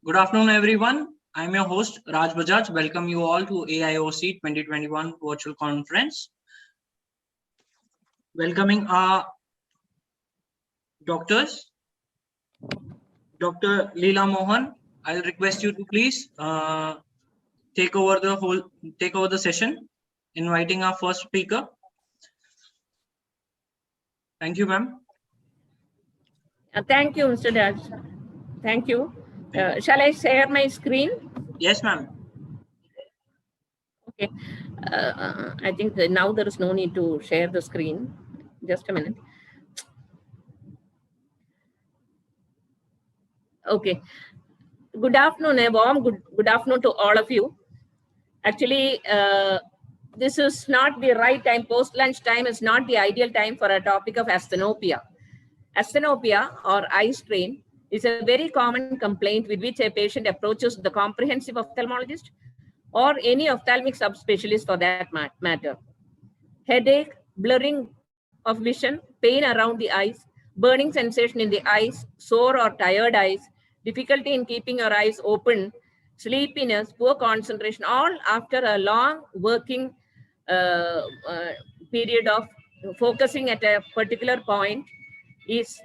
Good afternoon, everyone. I'm your host, Raj Bajaj. Welcome you all to AIOC 2021 virtual conference. Welcoming our doctors, Dr. Leela Mohan. I'll request you to please take over the session, inviting our first speaker. Thank you, ma'am. Thank you, Mr. Raj. Thank you. Shall I share my screen? Yes, ma'am. Okay. I think that now there is no need to share the screen. Just a minute. Okay. Good afternoon, a warm good afternoon to all of you. Actually, this is not the right time. Post-lunch time is not the ideal time for a topic of asthenopia. Asthenopia or eye strain is a very common complaint with which a patient approaches the comprehensive ophthalmologist or any ophthalmic subspecialist for that matter. Headache, blurring of vision, pain around the eyes, burning sensation in the eyes, sore or tired eyes, difficulty in keeping your eyes open, sleepiness, poor concentration, all after a long working period of focusing at a particular point is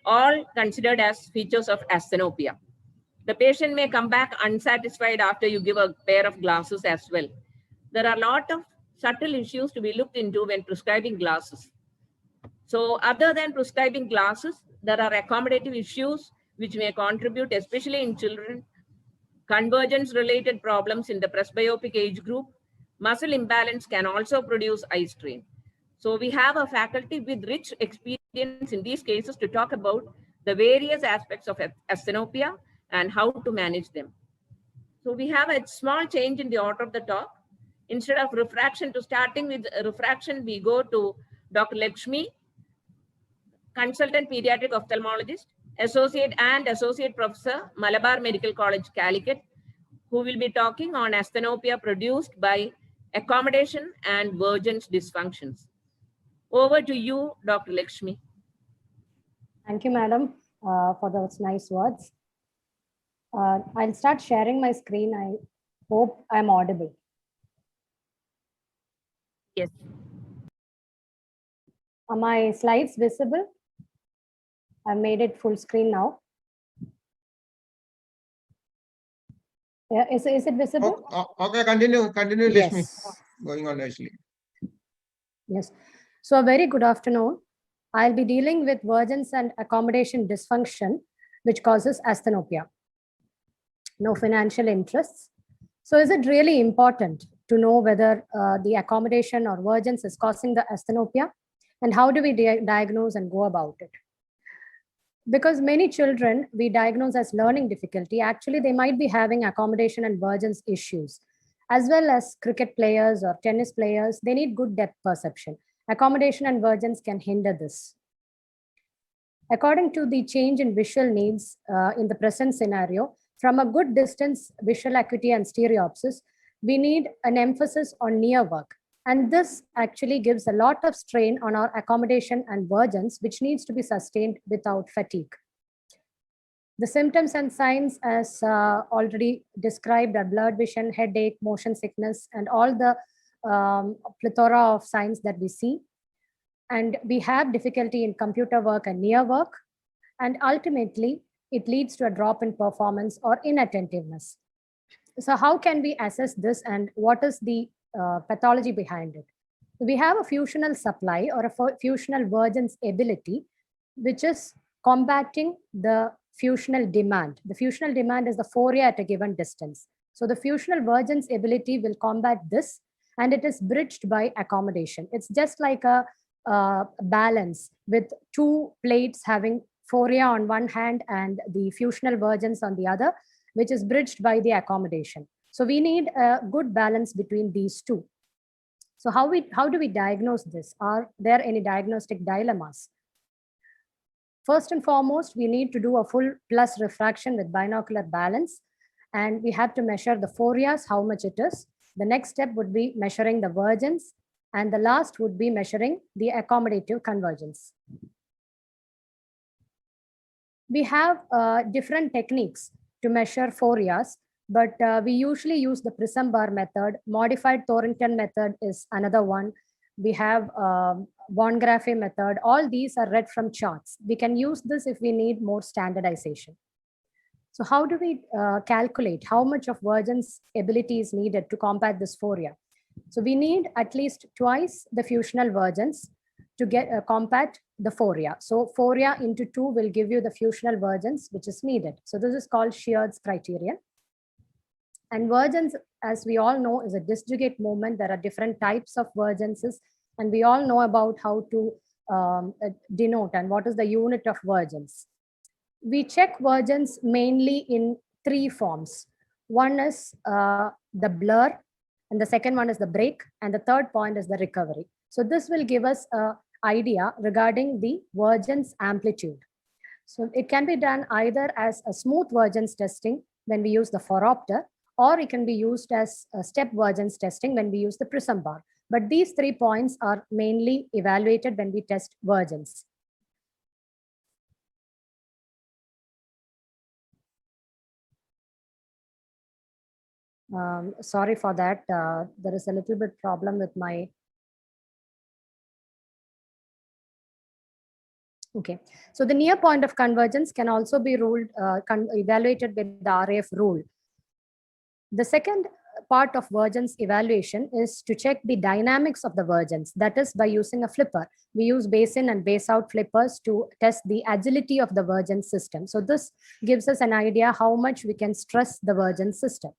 all considered as features of asthenopia. The patient may come back unsatisfied after you give a pair of glasses as well. There are a lot of subtle issues to be looked into when prescribing glasses. So other than prescribing glasses, there are accommodative issues which may contribute, especially in children, convergence related problems in the presbyopic age group. Muscle imbalance can also produce eye strain. So we have a faculty with rich experience in these cases to talk about the various aspects of asthenopia and how to manage them. So we have a small change in the order of the talk. Instead of refraction, to starting with refraction, we go to Dr. Lakshmi, consultant pediatric ophthalmologist, associate professor, Malabar Medical College, Calicut, who will be talking on asthenopia produced by accommodation and Vergennes dysfunctions. Over to you, Dr. Lakshmi. Thank you, madam, for those nice words. I'll start sharing my screen. I hope I'm audible. Yes. Are my slides visible? I've made it full screen now. Yeah, is it visible? Okay, continue, Lakshmi. Yes. Going on nicely. Yes. So a very good afternoon. I'll be dealing with Vergennes and accommodation dysfunction, which causes asthenopia. No financial interests. So is it really important to know whether the accommodation or Vergennes is causing the asthenopia? And how do we diagnose and go about it? Because many children we diagnose as learning difficulty, actually they might be having accommodation and Vergennes issues. As well as cricket players or tennis players, they need good depth perception. Accommodation and Vergennes can hinder this. According to the change in visual needs in the present scenario, from a good distance visual acuity and stereopsis, we need an emphasis on near work. And this actually gives a lot of strain on our accommodation and Vergennes, which needs to be sustained without fatigue. The symptoms and signs, as already described, are blurred vision, headache, motion sickness, and all the plethora of signs that we see. And we have difficulty in computer work and near work. And ultimately, it leads to a drop in performance or inattentiveness. So how can we assess this and what is the pathology behind it? We have a fusional supply or a fusional Vergennes ability, which is combating the fusional demand. The fusional demand is the phoria at a given distance. So the fusional Vergennes ability will combat this, and it is bridged by accommodation. It's just like a balance with two plates having phoria on one hand and the fusional Vergennes on the other, which is bridged by the accommodation. So we need a good balance between these two. So how do we diagnose this? Are there any diagnostic dilemmas? First and foremost, we need to do a full plus refraction with binocular balance, and we have to measure the phorias, how much it is. The next step would be measuring the Vergennes, and the last would be measuring the accommodative convergence. We have different techniques to measure phorias, but we usually use the prism bar method. Modified Thornton method is another one. We have von Graffe method. All these are read from charts. We can use this if we need more standardization. So how do we calculate how much of Virgin's ability is needed to combat this phoria? So we need at least twice the fusional Virgins to get combat the phoria. So phoria into 2 will give you the fusional Virgins which is needed. So this is called Sheard's criterion. And Virgins, as we all know, is a disjugate movement. There are different types of Virgences, and we all know about how to denote and what is the unit of Virgins. We check Virgins mainly in 3 forms. One is the blur, and the second one is the break, and the third point is the recovery. So this will give us an idea regarding the Virgins amplitude. So it can be done either as a smooth Virgins testing when we use the phoropter, or it can be used as a step Virgins testing when we use the prism bar. But these 3 points are mainly evaluated when we test Virgins. Sorry for that. There is a little bit problem with my. Okay, so the near point of convergence can also be evaluated with the RAF rule. The second part of Virgins evaluation is to check the dynamics of the Virgins. That is by using a flipper. We use base in and base out flippers to test the agility of the Virgin system. So this gives us an idea how much we can stress the Virgin system.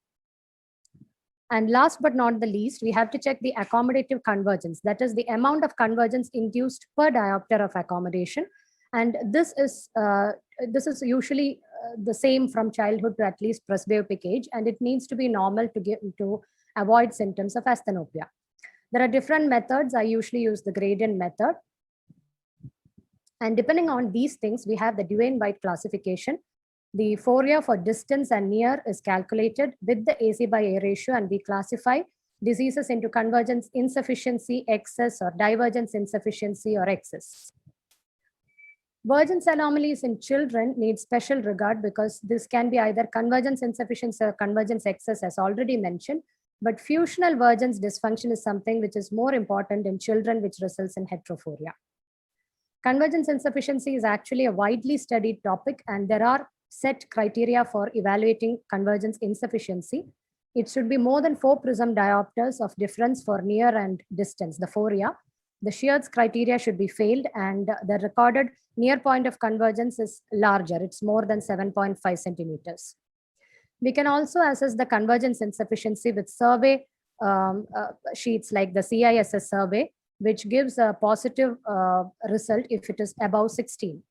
And last but not the least, we have to check the accommodative convergence. That is the amount of convergence induced per diopter of accommodation. And this is usually the same from childhood to at least presbyopic age, and it needs to be normal to avoid symptoms of asthenopia. There are different methods. I usually use the gradient method. And depending on these things, we have the Duane-White classification. The phoria for distance and near is calculated with the AC by A ratio, and we classify diseases into convergence insufficiency, excess, or divergence insufficiency, or excess. Virgins anomalies in children need special regard because this can be either convergence insufficiency or convergence excess, as already mentioned. But fusional Virgins dysfunction is something which is more important in children, which results in heterophoria. Convergence insufficiency is actually a widely studied topic, and there are set criteria for evaluating convergence insufficiency. It should be more than 4 prism diopters of difference for near and distance, the phoria. The Sheard's criteria should be failed, and the recorded near point of convergence is larger. It's more than 7.5 centimeters. We can also assess the convergence insufficiency with survey sheets like the CISS survey, which gives a positive result if it is above 16.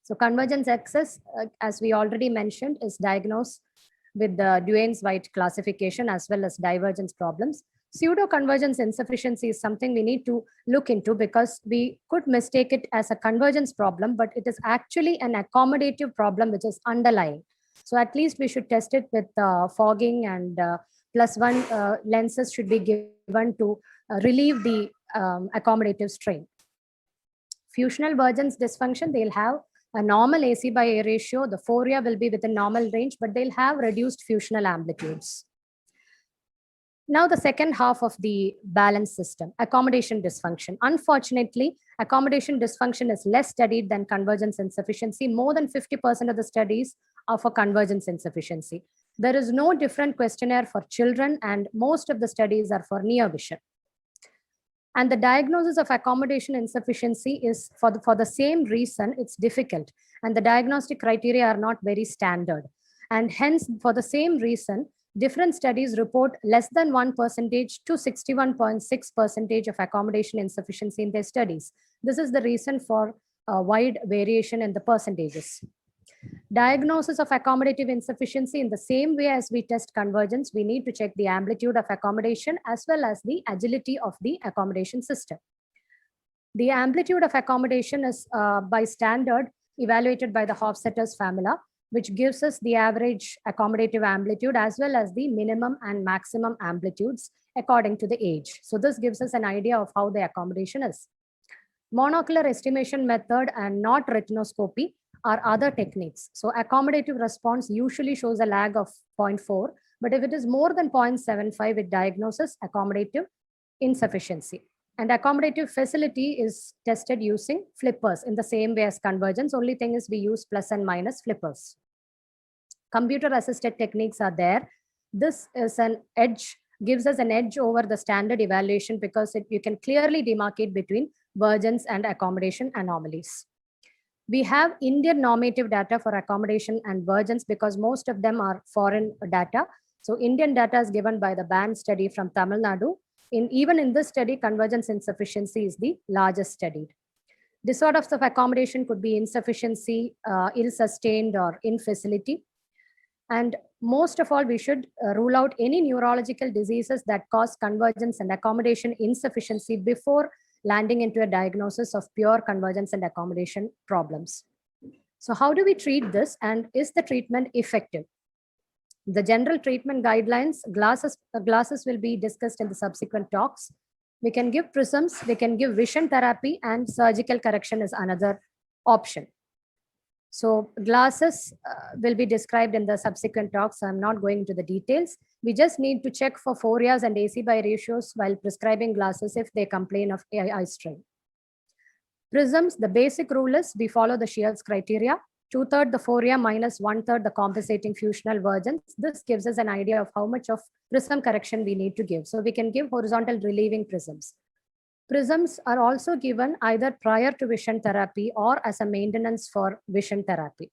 So convergence excess, as we already mentioned, is diagnosed with the Duane-White classification as well as divergence problems. Pseudo-convergence insufficiency is something we need to look into because we could mistake it as a convergence problem, but it is actually an accommodative problem which is underlying. So at least we should test it with fogging, and +1 lenses should be given to relieve the accommodative strain. Fusional Virgins dysfunction, they'll have a normal AC by A ratio. The phoria will be within normal range, but they'll have reduced fusional amplitudes. Now the second half of the balance system, accommodation dysfunction. Unfortunately, accommodation dysfunction is less studied than convergence insufficiency. More than 50% of the studies are for convergence insufficiency. There is no different questionnaire for children, and most of the studies are for near vision. And the diagnosis of accommodation insufficiency is for the same reason, it's difficult. And the diagnostic criteria are not very standard. And hence, for the same reason, different studies report less than 1% to 61.6% of accommodation insufficiency in their studies. This is the reason for a wide variation in the percentages. Diagnosis of accommodative insufficiency, in the same way as we test convergence, we need to check the amplitude of accommodation as well as the agility of the accommodation system. The amplitude of accommodation is by standard evaluated by the Hofstadter's formula, which gives us the average accommodative amplitude as well as the minimum and maximum amplitudes according to the age. So this gives us an idea of how the accommodation is. Monocular estimation method and not retinoscopy are other techniques. So accommodative response usually shows a lag of 0.4, but if it is more than 0.75, it diagnoses accommodative insufficiency. And accommodative facility is tested using flippers in the same way as convergence. Only thing is we use plus and minus flippers. Computer assisted techniques are there. This is an edge, gives us an edge over the standard evaluation because you can clearly demarcate between vergence and accommodation anomalies. We have Indian normative data for accommodation and vergence because most of them are foreign data. So Indian data is given by the BAN study from Tamil Nadu. Even in this study, convergence insufficiency is the largest studied. Disorders of accommodation could be insufficiency, ill-sustained or in-facility. And most of all, we should rule out any neurological diseases that cause convergence and accommodation insufficiency before landing into a diagnosis of pure convergence and accommodation problems. So how do we treat this, and is the treatment effective? The general treatment guidelines, glasses will be discussed in the subsequent talks. We can give prisms, we can give vision therapy, and surgical correction is another option. So glasses will be described in the subsequent talks. So I'm not going into the details. We just need to check for phorias and AC by ratios while prescribing glasses if they complain of eye strain. Prisms, the basic rule is we follow the Shear's criteria. 2/3 the phoria minus 1/3 the compensating fusional vergence. This gives us an idea of how much of prism correction we need to give. So we can give horizontal relieving prisms. Prisms are also given either prior to vision therapy or as a maintenance for vision therapy.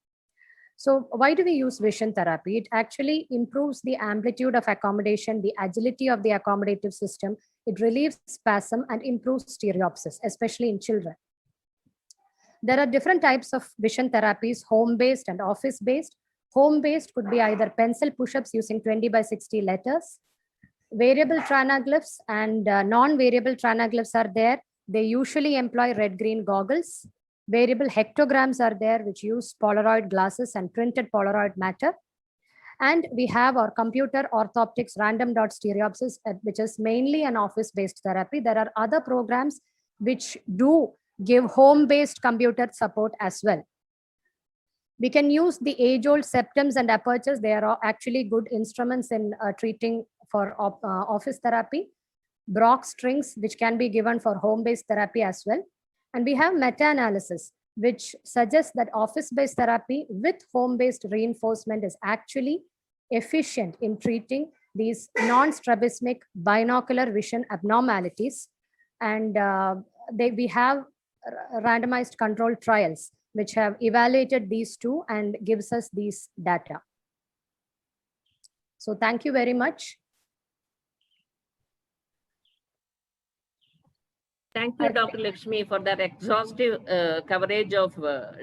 So why do we use vision therapy? It actually improves the amplitude of accommodation, the agility of the accommodative system. It relieves spasm and improves stereopsis, especially in children. There are different types of vision therapies, home-based and office-based. Home-based could be either pencil push-ups using 20 by 60 letters. Variable tranaglyphs and non-variable tranaglyphs are there. They usually employ red-green goggles. Variable hectograms are there, which use Polaroid glasses and printed Polaroid matter. And we have our computer orthoptics random dot stereopsis, which is mainly an office-based therapy. There are other programs which do give home-based computer support as well. We can use the age-old septums and apertures. They are actually good instruments in treating for office therapy. Brock strings, which can be given for home-based therapy as well. And we have meta-analysis, which suggests that office-based therapy with home-based reinforcement is actually efficient in treating these non-strabismic binocular vision abnormalities. And we have randomized controlled trials which have evaluated these two and gives us these data. So thank you very much. Thank you, Dr. Lakshmi, for that exhaustive coverage of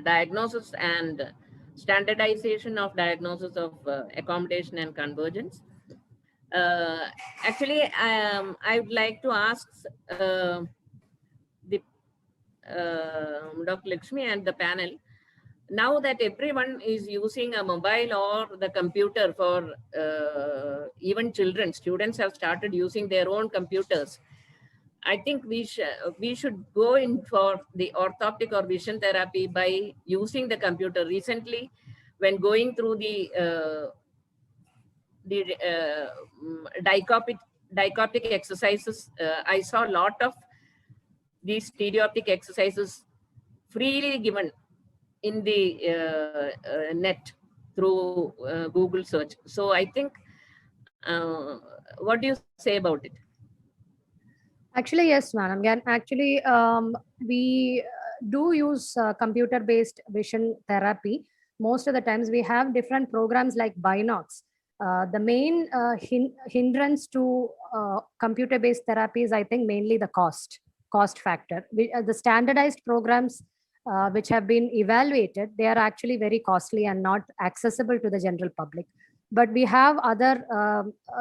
diagnosis and standardization of diagnosis of accommodation and convergence. Actually, I would like to ask Dr. Lakshmi and the panel, now that everyone is using a mobile or the computer for even children, students have started using their own computers. I think we should go in for the orthoptic or vision therapy by using the computer. Recently, when going through the dichopic exercises, I saw a lot of these stereoptic exercises freely given in the net through Google search. So I think, what do you say about it? Actually, yes, madam. Actually, we do use computer-based vision therapy. Most of the times we have different programs like Binocs. The main hindrance to computer-based therapy is, I think, mainly the cost factor. The standardized programs which have been evaluated, they are actually very costly and not accessible to the general public. But we have other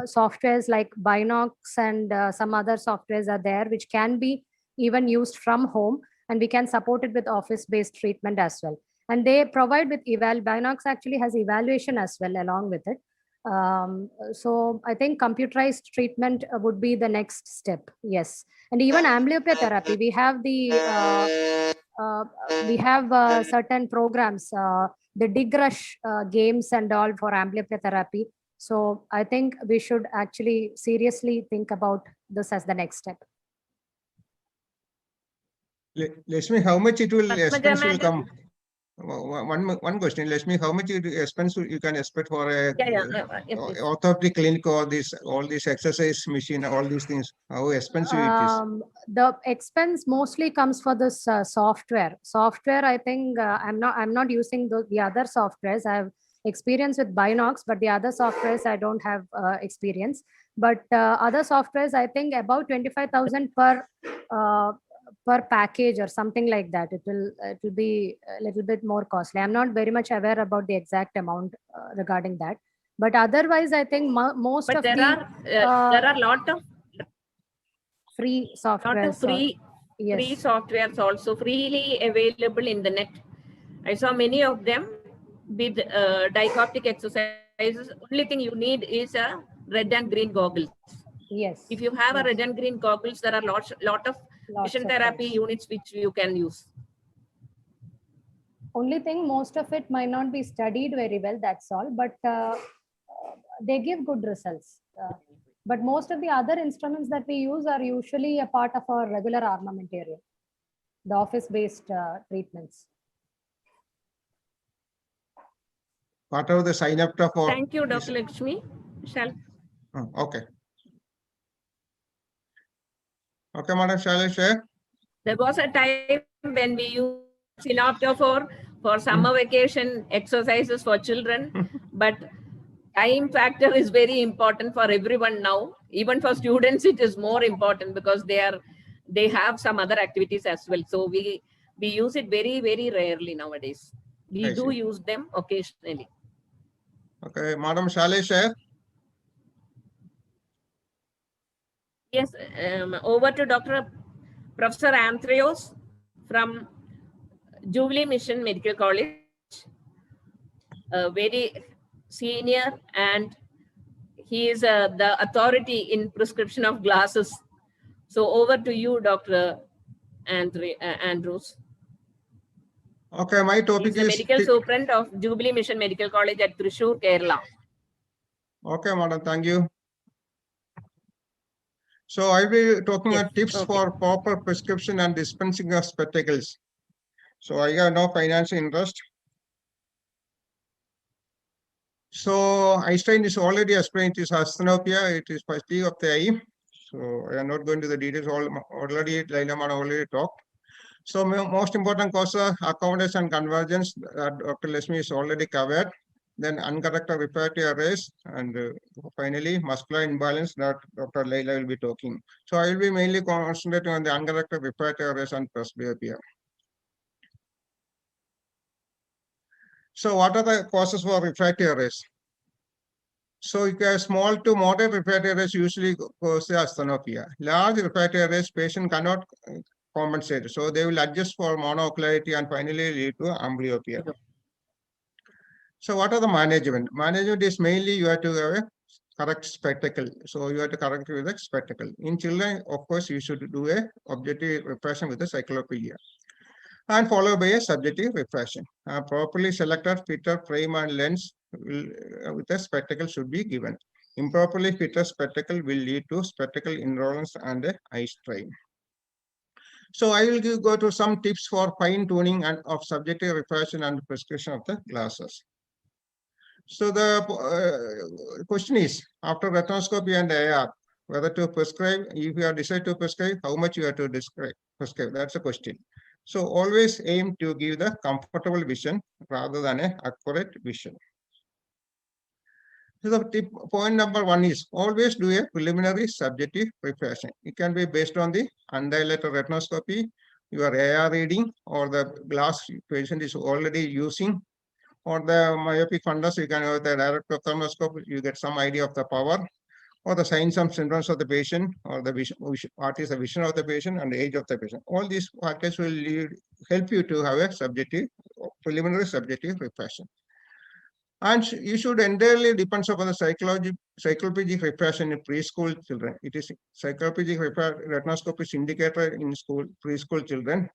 softwares like Binocs and some other softwares are there, which can be even used from home, and we can support it with office-based treatment as well. And they provide with Binocs actually has evaluation as well along with it. So I think computerized treatment would be the next step. Yes. And even amblyopia therapy, we have the we have certain programs, the Dig Rush games and all for amblyopia therapy. So I think we should actually seriously think about this as the next step. Lakshmi, how much it will Padmaja expense will madam? come? One question, Lakshmi, how much expense you can expect for a Yeah, please. orthopedic clinic or all these exercise machine, all these things? How expensive it is? The expense mostly comes for this software. Software, I think I'm not using the other softwares. I have experience with Binox, but the other softwares I don't have experience. But other softwares, I think about 25,000 per package or something like that. It will be a little bit more costly. I'm not very much aware about the exact amount regarding that. But otherwise, I think most But of there the are lot of free software. free Yes. softwares also freely available in the net. I saw many of them with dichoptic exercises. Only thing you need is a red and green goggles. Yes. If you have a yes. red and green goggles, there are lot of Lots vision of therapy things. units which you can use. Only thing, most of it might not be studied very well, that's all, but they give good results. But most of the other instruments that we use are usually a part of our regular armamentarium, the office-based treatments. Whatever the sign up for. Thank you, Dr. Lakshmi. Okay. Okay, madam, shall I share? There was a time when we used Synopta for summer vacation exercises for children, but time factor is very important for everyone now. Even for students, it is more important because they have some other activities as well. So we use it very, very rarely nowadays. We do use them occasionally. Okay, madam, shall I share? Yes, over to Dr. Professor Anthreos from Jubilee Mission Medical College, very senior, and he is the authority in prescription of glasses. So over to you, Dr. Andrews. Okay, my topic He's the is medical superintendent of Jubilee Mission Medical College at Thrissur, Kerala. Okay, madam, thank you. So I will be talking about tips for proper prescription and dispensing of spectacles. So I have no financial interest. So Einstein is already explained it is asthenopia. It is fatigue of the eye. So I am not going to the details. Already Laila madam already talked. So most important causes accommodation and convergence that Dr. Lakshmi is already covered. Then uncorrected refractory arrays, and finally muscular imbalance that Dr. Laila will be talking. So I will be mainly concentrating on the uncorrected refractory arrays and presbyopia. So what are the causes for refractory arrays? So if you have small to moderate refractory arrays usually cause asthenopia. Large refractory arrays patient cannot compensate. So they will adjust for monocularity and finally lead to amblyopia. So what are the management? Management is mainly you have to have a correct spectacle. So you have to correct with a spectacle. In children, of course, you should do a objective refraction with a cyclopedia and followed by a subjective refraction. Properly selected fitted frame and lens with a spectacle should be given. Improperly fitted spectacle will lead to spectacle indolence and eye strain. So I will go to some tips for fine tuning and of subjective refraction and prescription of the glasses. So the question is, after retinoscopy and IR, whether to prescribe, if you have decided to prescribe, how much you have to prescribe, that's a question. So always aim to give the comfortable vision rather than an accurate vision. So the point number one is always do a preliminary subjective refraction. It can be based on the undilated retinoscopy, your AR reading, or the glass patient is already using, or the myopic fundus, you can have the direct ophthalmoscope, you get some idea of the power, or the signs and symptoms of the patient, or the vision, what is the vision of the patient and the age of the patient. All these factors will help you to have a subjective, preliminary subjective refraction. And you should entirely depends upon the cycloplegic refraction in preschool children. It is cycloplegic retinoscopy is indicated in preschool children.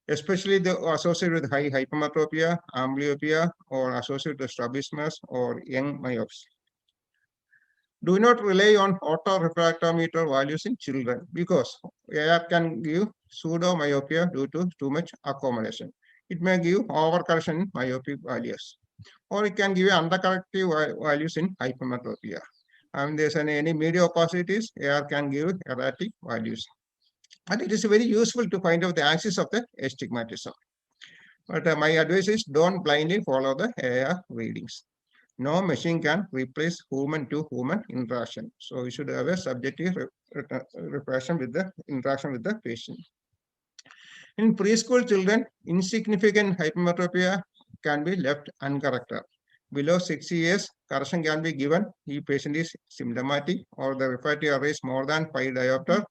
especially the associated with high hypermetropia, amblyopia, or associated with strabismus or young myopes. Do not rely on autorefractometer values in children because AR can give pseudo myopia due to too much accommodation. It may give overcorrection in myopic values, or it can give undercorrective values in hypermetropia. And there's any media opacities, AR can give erratic values. And it is very useful to find out the axis of the astigmatism. But my advice is don't blindly follow the AR readings. No machine can replace human-to-human interaction. So you should have a subjective repression with the interaction with the patient. In preschool children, insignificant hypermetropia can be left uncorrected. Below 6 years, correction can be given if patient is symptomatic or the refractive error is more than 5 diopter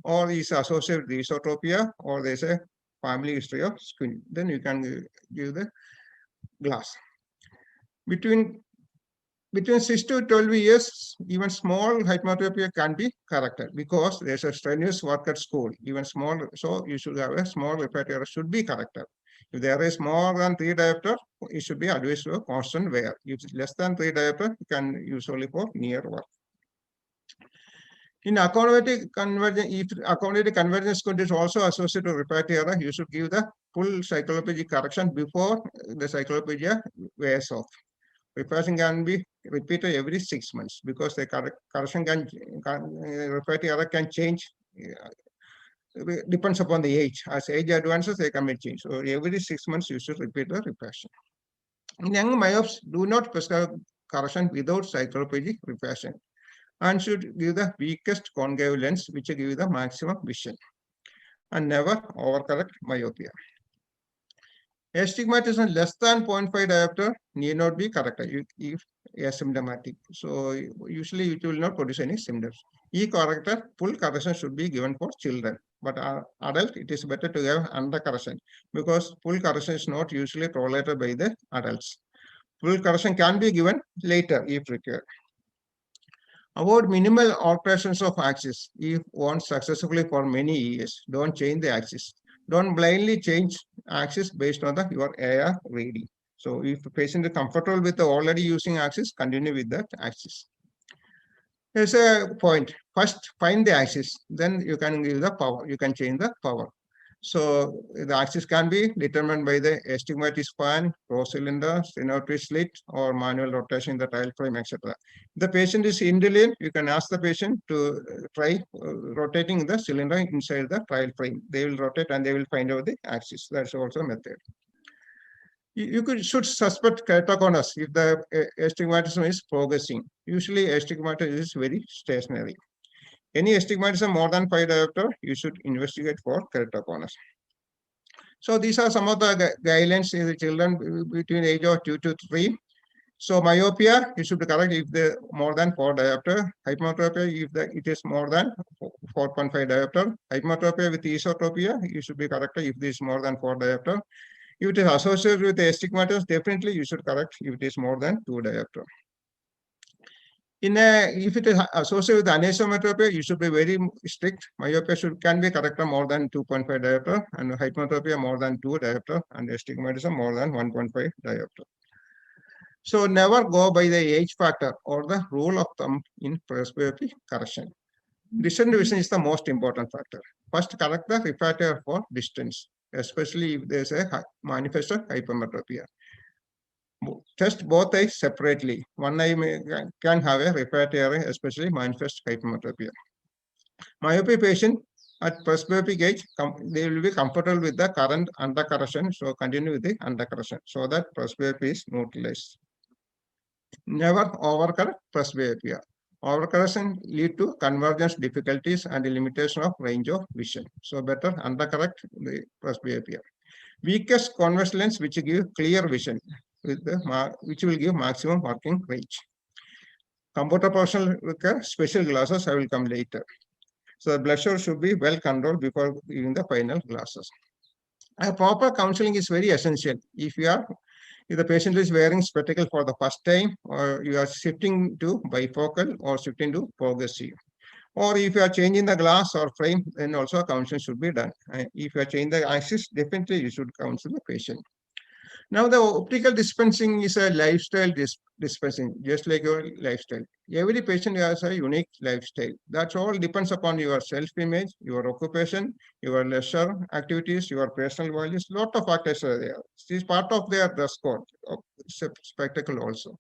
or is associated with esotropia or there's a family history of squint. Then you can give the glass. Between 6 to 12 years, even small hypermetropia can be corrected because there's a strenuous work at school, even small. So you should have a small refractive error should be corrected. If there is more than 3 diopter, it should be advised to a constant wear. If it's less than 3 diopter, you can use only for near work. In accommodative convergence, if accommodative convergence squint is also associated with refractive error, you should give the full cycloplegic correction before the cycloplegia wears off. Refracting can be repeated every 6 months because the correction refractive error can change. Depends upon the age. As age advances, they can be changed. So every 6 months, you should repeat the refraction. In young myopes, do not prescribe correction without cycloplegic refraction and should give the weakest concave lens, which give the maximum vision, and never overcorrect myopia. Astigmatism less than 0.5 diopter need not be corrected if asymptomatic. So usually it will not produce any symptoms. If corrected, full correction should be given for children. But adult, it is better to have undercorrection because full correction is not usually tolerated by the adults. Full correction can be given later if required. Avoid minimal alterations of axis if worn successfully for many years. Don't change the axis. Don't blindly change axis based on your AR reading. So if the patient is comfortable with the already using axis, continue with that axis. Here's a point. First, find the axis. Then you can give the power. You can change the power. So the axis can be determined by the astigmatic span, cross cylinder, stenotic slit, or manual rotation in the trial frame, etc. The patient is indolent. You can ask the patient to try rotating the cylinder inside the trial frame. They will rotate and they will find out the axis. That's also a method. You should suspect keratoconus if the astigmatism is progressing. Usually astigmatism is very stationary. Any astigmatism more than 5 diopter, you should investigate for keratoconus. So these are some of the guidelines in the children between the age of 2 to 3. So myopia, you should be correct if they more than 4 diopter. Hypermetropia, if it is more than 4.5 diopter. Hypermetropia with esotropia, you should be correct if this is more than 4 diopter. If it is associated with astigmatism, definitely you should correct if it is more than 2 diopter. If it is associated with anisometropia, you should be very strict. Myopia can be corrected more than 2.5 diopter, and hypermetropia more than 2 diopter, and astigmatism more than 1.5 diopter. So never go by the age factor or the rule of thumb in presbyopia correction. Distant vision is the most important factor. First, correct the refractive error for distance, especially if there is a manifested hypermetropia. Test both eyes separately. One eye can have a refractive error, especially manifest hypermetropia. Myopia patient at presbyopic age, they will be comfortable with the current undercorrection. So continue with the undercorrection so that presbyopia is neutralized. Never overcorrect presbyopia. Overcorrection lead to convergence difficulties and the limitation of range of vision. So better undercorrect the presbyopia. Weakest convex lens which give clear vision, which will give maximum working range. Computer professional require special glasses. I will come later. So the blood sugar should be well controlled before giving the final glasses. A proper counseling is very essential. If the patient is wearing spectacle for the first time, or you are shifting to bifocal or shifting to progressive, Or if you are changing the glass or frame, then also a counseling should be done. If you are changing the axis, definitely you should counsel the patient. Now, the optical dispensing is a lifestyle dispensing, just like your lifestyle. Every patient has a unique lifestyle. That's all depends upon your self-image, your occupation, your leisure activities, your personal values. Lot of factors are there. This is part of their dress code, of spectacle also.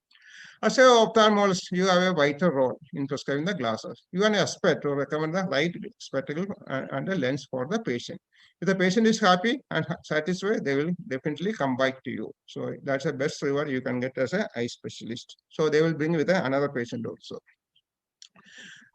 As an ophthalmologist, you have a vital role in prescribing the glasses. You are an expert to recommend the right spectacle and a lens for the patient. If the patient is happy and satisfied, they will definitely come back to you. So that's the best reward you can get as an eye specialist. So they will bring with another patient also.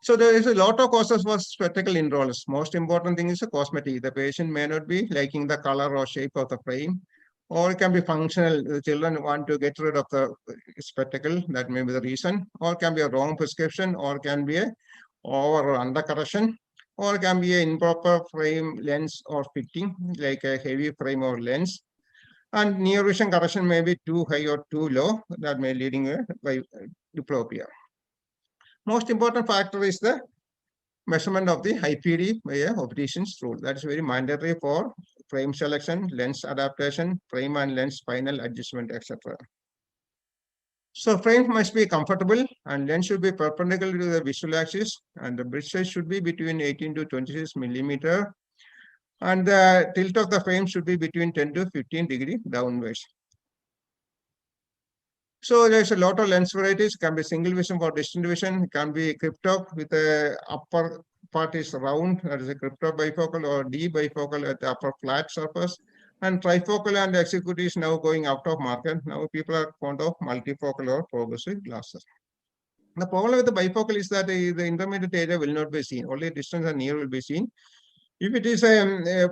So there is a lot of causes for spectacle indolence. Most important thing is the cosmetic. The patient may not be liking the color or shape of the frame, or it can be functional. The children want to get rid of the spectacle. That may be the reason, or it can be a wrong prescription, or it can be a over or under correction, or it can be an improper frame, lens, or fitting, like a heavy frame or lens. And near vision correction may be too high or too low. That may leading by diplopia. Most important factor is the measurement of the IPD by a optician's rule. That is very mandatory for frame selection, lens adaptation, frame and lens final adjustment, etc. So frame must be comfortable and lens should be perpendicular to the visual axis, and the bridge size should be between 18 to 26 millimeter, and the tilt of the frame should be between 10 to 15 degree downwards. So there's a lot of lens varieties. It can be single vision for distant vision. It can be cryptop with the upper part is round, that is a cryptop bifocal, or D bifocal at the upper flat surface. And trifocal and executive is now going out of market. Now people are fond of multifocal or progressive glasses. The problem with the bifocal is that the intermediate area will not be seen. Only distance and near will be seen. If it is a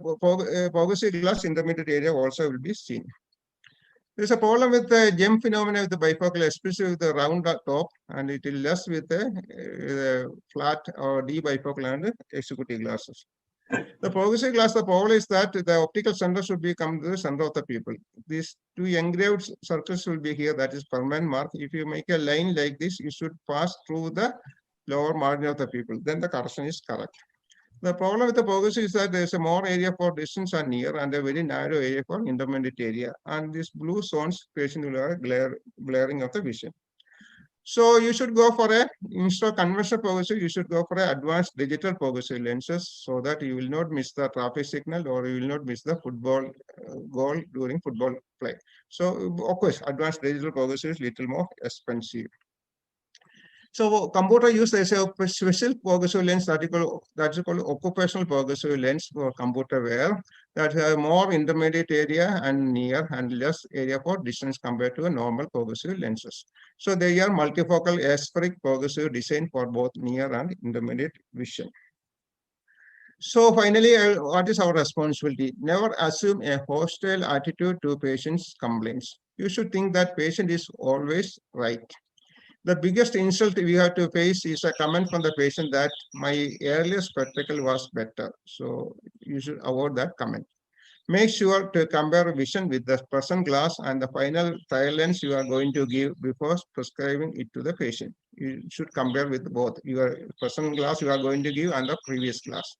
progressive glass, intermediate area also will be seen. There's a problem with the gem phenomena with the bifocal, especially with the round top, and it is less with the flat or D bifocal and executive glasses. The progressive glass, the problem is that the optical center should become the center of the pupil. These two engraved circles will be here, that is permanent mark. If you make a line like this, you should pass through the lower margin of the pupil. Then the correction is correct. The problem with the progressive is that there's a more area for distance and near and a very narrow area for intermediate area. And these blue zones, patient will have glaring of the vision. So you should go for instead of conventional progressive, you should go for advanced digital progressive lenses so that you will not miss the traffic signal or you will not miss the football goal during football play. So of course, advanced digital progressive is little more expensive. So computer use as a special progressive lens that is called occupational progressive lens for computer wear that have more intermediate area and near and less area for distance compared to a normal progressive lenses. So they are multifocal aspheric progressive design for both near and intermediate vision. So finally, what is our responsibility? Never assume a hostile attitude to patients' complaints. You should think that patient is always right. The biggest insult we have to face is a comment from the patient that my earlier spectacle was better. So you should avoid that comment. Make sure to compare vision with the present glass and the final trial lens you are going to give before prescribing it to the patient. You should compare with both your present glass you are going to give and the previous glass.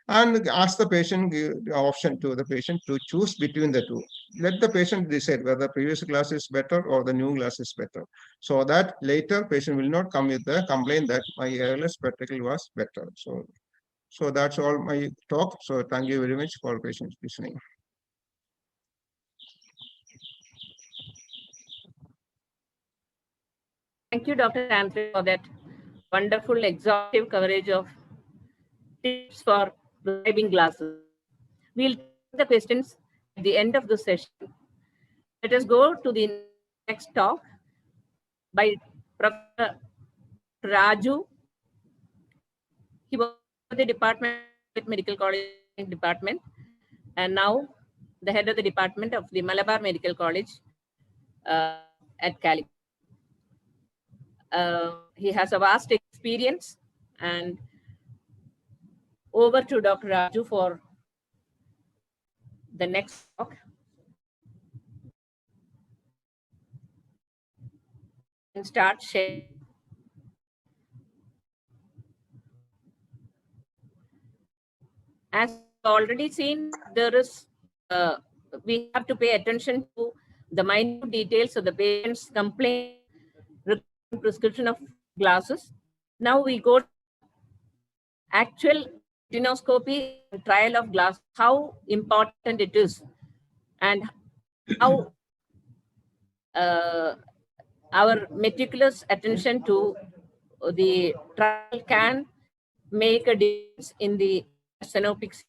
And ask the patient, give the option to the patient to choose between the two. Let the patient decide whether the previous glass is better or the new glass is better. So that later patient will not come with the complaint that my earlier spectacle was better. So that's all my talk. So thank you very much for patient listening. Thank you, Dr. Anthony, for that wonderful exhaustive coverage of tips for prescribing glasses. We'll take the questions at the end of the session. Let us go to the next talk by Professor Raju. He was the department medical college department, and now the head of the department of the Malabar Medical College at Calicut. He has a vast experience, and over to Dr. Raju for the next talk. And start sharing. As already seen, there is, we have to pay attention to the minute details of the patient's complaint, prescription of glasses. Now we go to actual retinoscopy, trial of glass, how important it is, and how our meticulous attention to the trial can make a difference in the stenopics.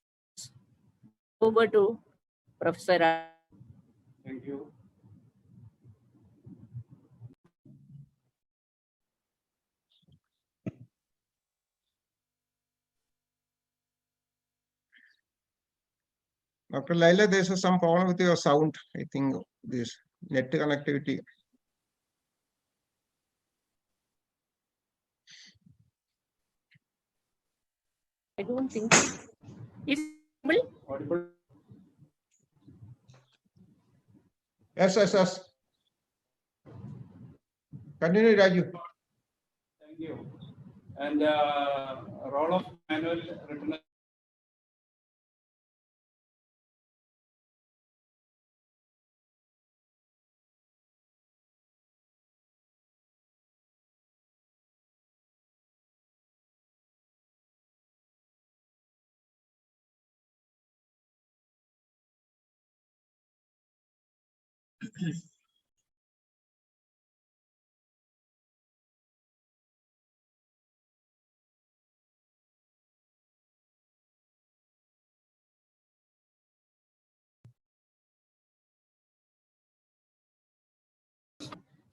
Over to Professor. Thank you. Dr. Laila, there's some problem with your sound. I think this net connectivity. I don't think it's Audible? Yes. Continue, Raju. Thank you. And role of manual retinal.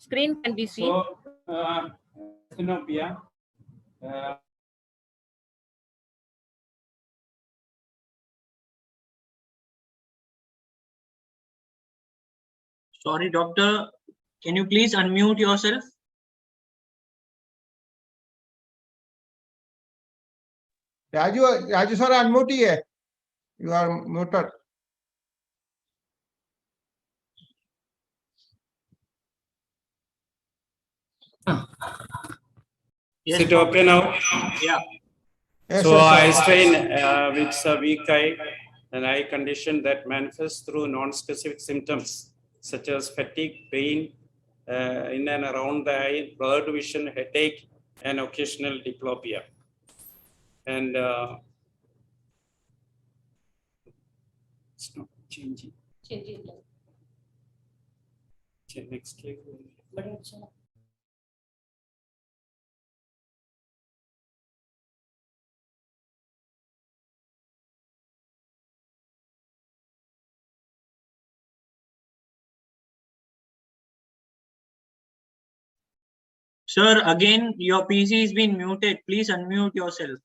screen can be seen. So, Xenopia. Sorry, doctor. Can you please unmute yourself? Raju sir, unmute here. You are muted. Is it okay now? Yeah. Yes, So eye sir. strain with a weak eye, an eye condition that manifests through non-specific symptoms such as fatigue, pain in and around the eye, blurred vision, headache, and occasional diplopia. And it's not changing. Next slide. Sir, again, your PC is being muted. Please unmute yourself.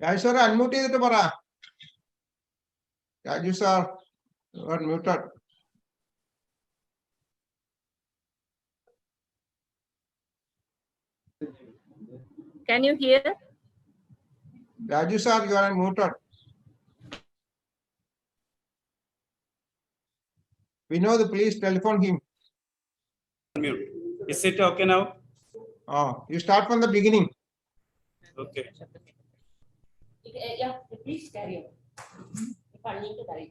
Raju sir, unmute ചെയ്തിട്ട് പറ. Raju sir, you are muted. Can you hear? Raju sir, you are muted. Vinod, please telephone him. Mute. Is it okay now? Oh, you start from the beginning. Okay. Yeah, please carry on. If I need to carry.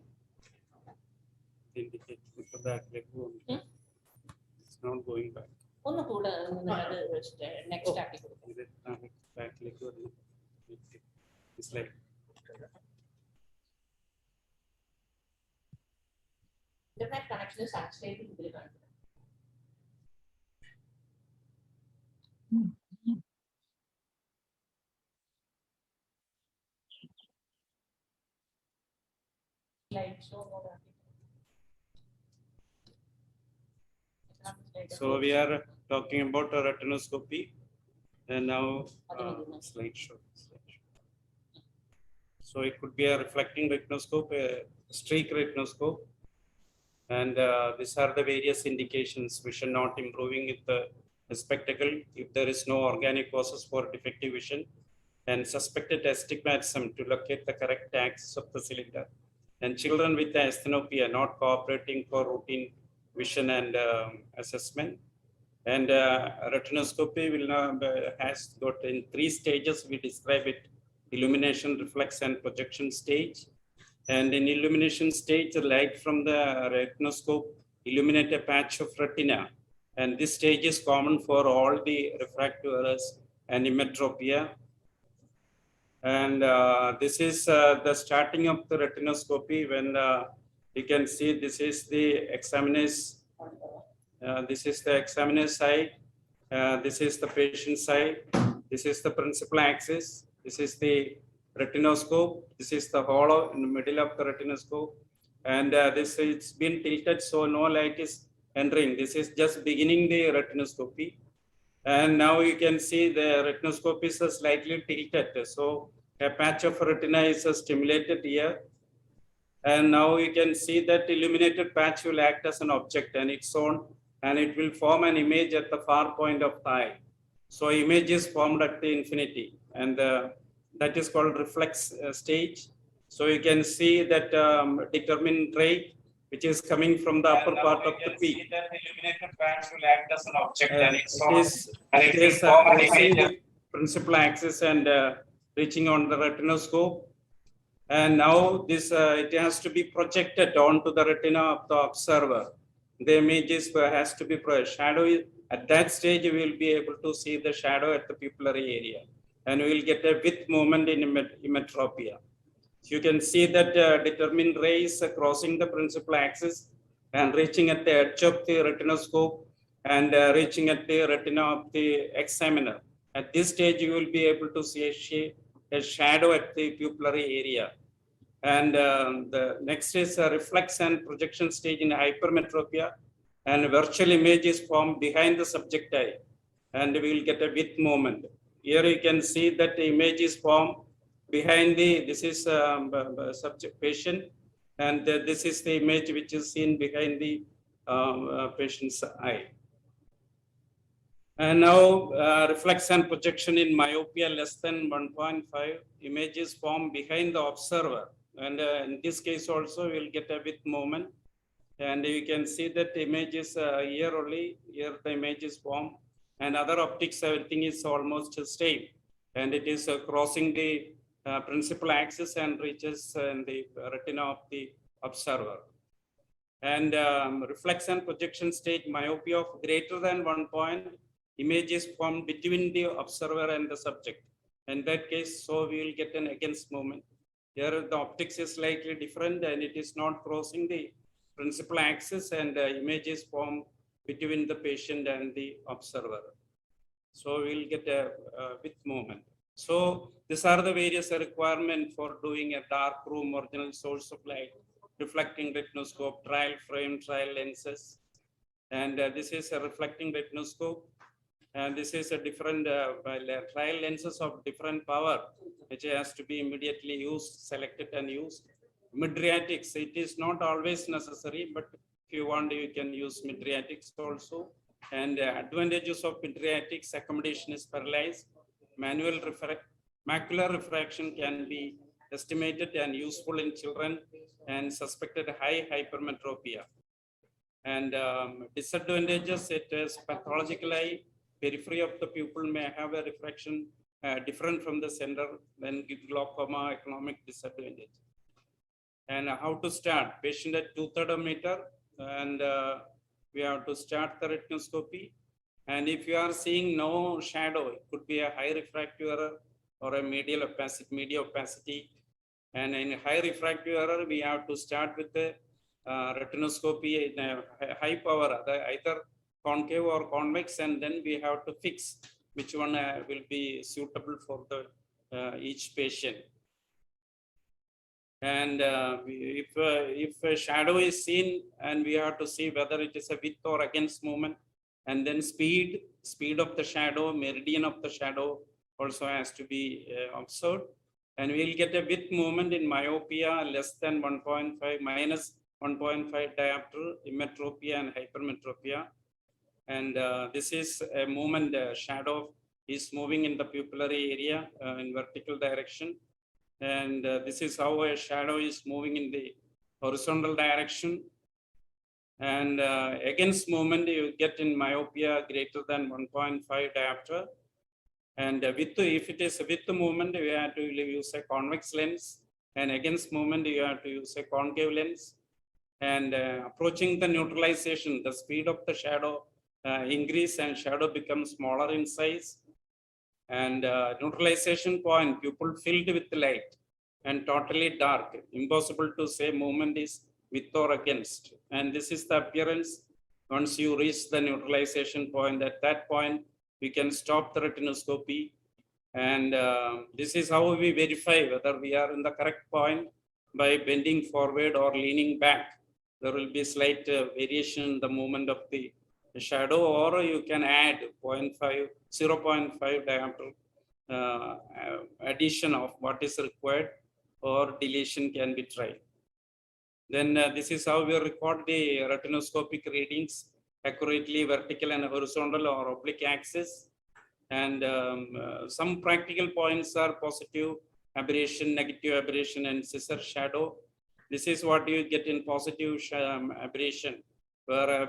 Indicate with the back leg going. It's not going back. ഒന്ന് കൂടെ next ആക്കി കൊടുക്കും. Is it back leg going? It's like internet connection satisfied ഇതിൽ കാണിക്കും. so we are talking about a retinoscopy, and now slideshow. So it could be a reflecting retinoscope, a streak retinoscope, and these are the various indications. Vision not improving with the spectacle if there is no organic causes for defective vision, and suspected astigmatism to locate the correct axis of the cylinder, and children with asthenopia not cooperating for routine vision and assessment. And retinoscopy will now has got in 3 stages. We describe it illumination, reflex, and projection stage. And in illumination stage, the light from the retinoscope illuminate a patch of retina. And this stage is common for all the refractive errors and emmetropia. And this is the starting of the retinoscopy when you can see this is the examiner's side. This is the patient side. This is the principal axis. This is the retinoscope. This is the hollow in the middle of the retinoscope. And it's been tilted, so no light is entering. This is just beginning the retinoscopy. And now you can see the retinoscope is slightly tilted. So a patch of retina is stimulated here. And now you can see that illuminated patch will act as an object on its own, and it will form an image at the far point of the eye. So image is formed at the infinity, and that is called reflex stage. So you can see that determined ray, which is coming from the upper part of the peak. It is crossing the principal axis and reaching on the retinoscope. And now this it has to be projected onto the retina of the observer. The image has to be shadow. At that stage, we will be able to see the shadow at the pupillary area, and we will get a width moment in emmetropia. So you can see that determined ray is crossing the principal axis and reaching at the edge of the retinoscope and reaching at the retina of the examiner. At this stage, you will be able to see a shadow at the pupillary area. And the next is a reflex and projection stage in hypermetropia, and a virtual image is formed behind the subject eye, and we will get a width moment. Here you can see that the image is formed behind this is subject patient, and this is the image which is seen behind the patient's eye. And now reflex and projection in myopia less than 1.5, image is formed behind the observer. And in this case also we'll get a width moment. And you can see that the image is here only, here the image is formed, and other optics, everything is almost the same. And it is crossing the principal axis and reaches in the retina of the observer. And reflex and projection stage, myopia of greater than 1 point, image is formed between the observer and the subject. In that case, so we will get an against moment. Here the optics is slightly different, and it is not crossing the principal axis, and image is formed between the patient and the observer. So we will get a width moment. So these are the various requirements for doing a dark room original source of light, reflecting retinoscope, trial frame, trial lenses. And this is a reflecting retinoscope. And this is a different trial lenses of different power, which has to be immediately used, selected and used. Mydriatics, it is not always necessary, but if you want, you can use mydriatics also. And advantages of mydriatics, accommodation is paralyzed. Macular refraction can be estimated and useful in children and suspected high hypermetropia. And disadvantages, it is pathological eye. Periphery of the pupil may have a refraction different from the center, then give glaucoma, economic disadvantage. And how to start? Patient at 2/3 meter, and we have to start the retinoscopy. And if you are seeing no shadow, it could be a high refractive error or a medial opacity, media opacity. And in high refractive error, we have to start with the retinoscopy in a high power, either concave or convex, and then we have to fix which one will be suitable for the each patient. And if a shadow is seen, and we have to see whether it is a with or against movement, and then speed of the shadow, meridian of the shadow also has to be observed. And we'll get a with movement in myopia less than 1.5, minus 1.5 diopter, emmetropia and hypermetropia. And this is a movement, shadow is moving in the pupillary area in vertical direction. And this is how a shadow is moving in the horizontal direction. And against movement, you get in myopia greater than 1.5 diopter. And if it is with the movement, we have to use a convex lens, and against movement, you have to use a concave lens. And approaching the neutralization, the speed of the shadow increase and shadow becomes smaller in size. And neutralization point, pupil filled with light and totally dark. Impossible to say movement is with or against. And this is the appearance once you reach the neutralization point. At that point, we can stop the retinoscopy. And this is how we verify whether we are in the correct point by bending forward or leaning back. There will be slight variation in the movement of the shadow, or you can add 0.5 diameter addition of what is required, or deletion can be tried. Then this is how we record the retinoscopic readings accurately, vertical and horizontal or oblique axis. And some practical points are positive aberration, negative aberration, and scissor shadow. This is what you get in positive aberration, where a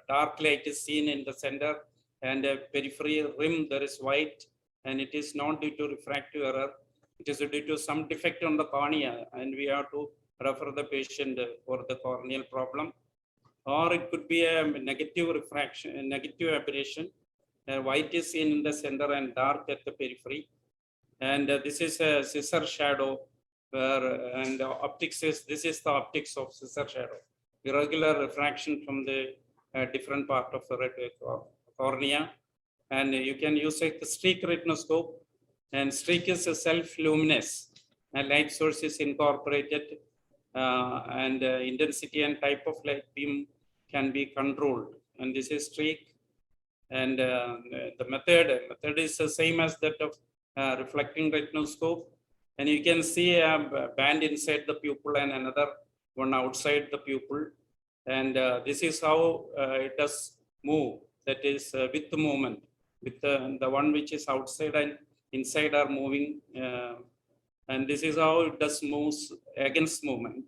dark light is seen in the center and a periphery rim there is white, and it is not due to refractive error. It is due to some defect on the cornea, and we have to refer the patient for the corneal problem. Or it could be a negative refraction, a negative aberration. White is seen in the center and dark at the periphery. And this is a scissor shadow, and optics is, this is the optics of scissor shadow. Irregular refraction from the different part of the cornea. And you can use a streak retinoscope, and streak is a self-luminous. A light source is incorporated, and intensity and type of light beam can be controlled. And this is streak. And the method is the same as that of reflecting retinoscope. And you can see a band inside the pupil and another one outside the pupil. And this is how it does move, that is with the movement, with the one which is outside and inside are moving. And this is how it does moves against movement.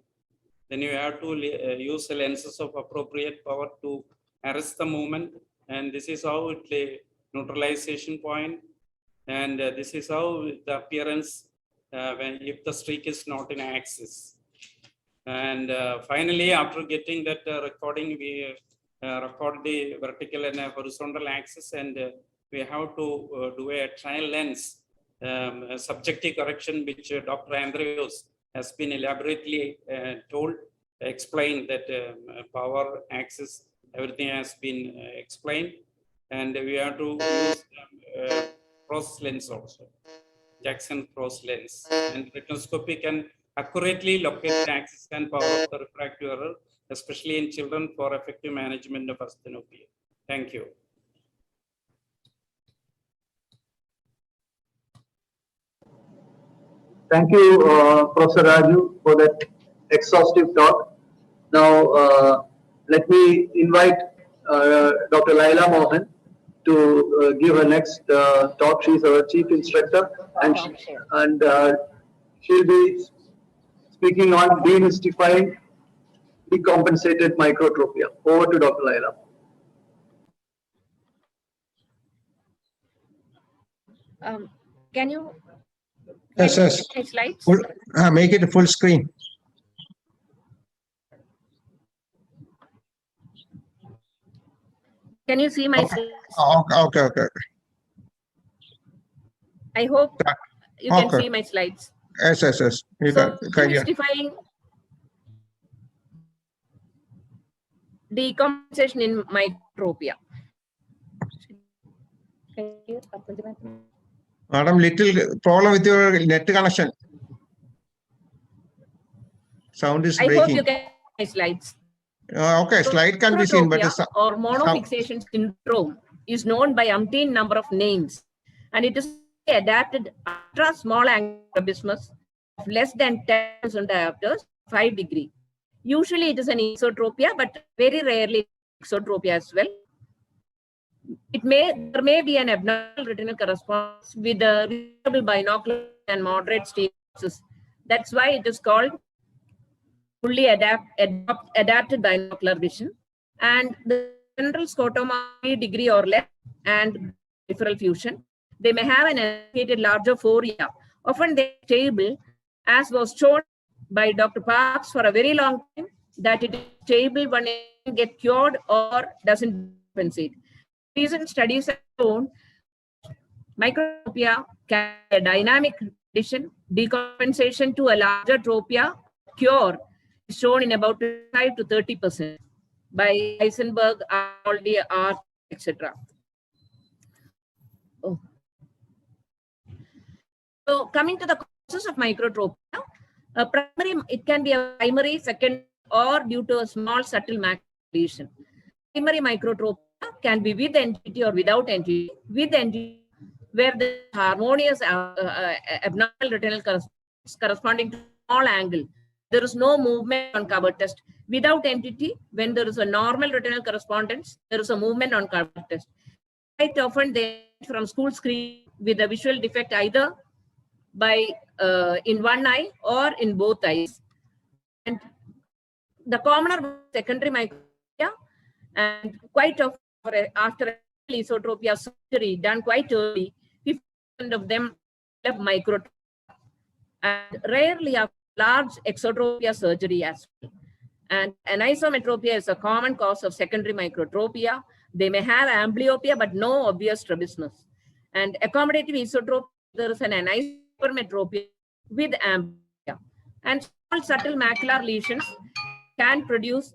Then you have to use lenses of appropriate power to arrest the movement. And this is how it neutralization point. And this is how the appearance if the streak is not in axis. And finally, after getting that recording, we record the vertical and horizontal axis, and we have to do a trial lens subjective correction, which Dr. Andrews has been elaborately explained that power axis, everything has been explained. And we have to use cross lens also, Jackson cross lens. And retinoscopy can accurately locate the axis and power of the refractive error, especially in children, for effective management of asthenopia. Thank you. Thank you, Professor Raju, for that exhaustive talk. Now, let me invite Dr. Laila Mohan to give her next talk. She's our chief instructor, and she'll be speaking on demystifying decompensated microtropia. Over to Dr. Laila. Can you Yes, yes. my slides? Make it a full screen. Can you see my slides? Okay. I hope you can Okay. see my slides. Yes. You So, can. demystifying decompensation in microtropia. Can you Madam, little problem with your net connection. Sound is I hope breaking. you can see my slides. Okay, slide can be seen, but the Microtropia or monofixation syndrome is known by umpteen number of names, and it is adapted ultra small angular strabismus of less than 10,000 diopters, 5 degree. Usually it is an esotropia, but very rarely exotropia as well. There may be an abnormal retinal correspondence with a reasonable binocular and moderate stereosis. That's why it is called fully adapted binocular vision. And the general scotoma 3 degree or less and peripheral fusion. They may have an associated larger phoria. Often they are stable, as was shown by Dr. Parks for a very long time, that it is stable when it get cured or doesn't compensate. Recent studies have shown microtropia can be a dynamic condition. Decompensation to a larger tropia cure is shown in about 25 to 30% by Heisenberg, Arnoldi, R, etc. Oh. So coming to the causes of microtropia, it can be a primary, second, or due to a small subtle macular lesion. Primary microtropia can be with entity or without entity. With entity, where the harmonious abnormal retinal corresponding to small angle, there is no movement on cover test. Without entity, when there is a normal retinal correspondence, there is a movement on cover test. Quite often they from school screen with a visual defect either by in one eye or in both eyes. And the commoner secondary microtropia, and quite often after esotropia surgery done quite early, 50% of them have microtropia, and rarely have large exotropia surgery as well. And anisometropia is a common cause of secondary microtropia. They may have amblyopia, but no obvious strabismus. And accommodative esotropia, there is an anisometropia with amblyopia. And small subtle macular lesions can produce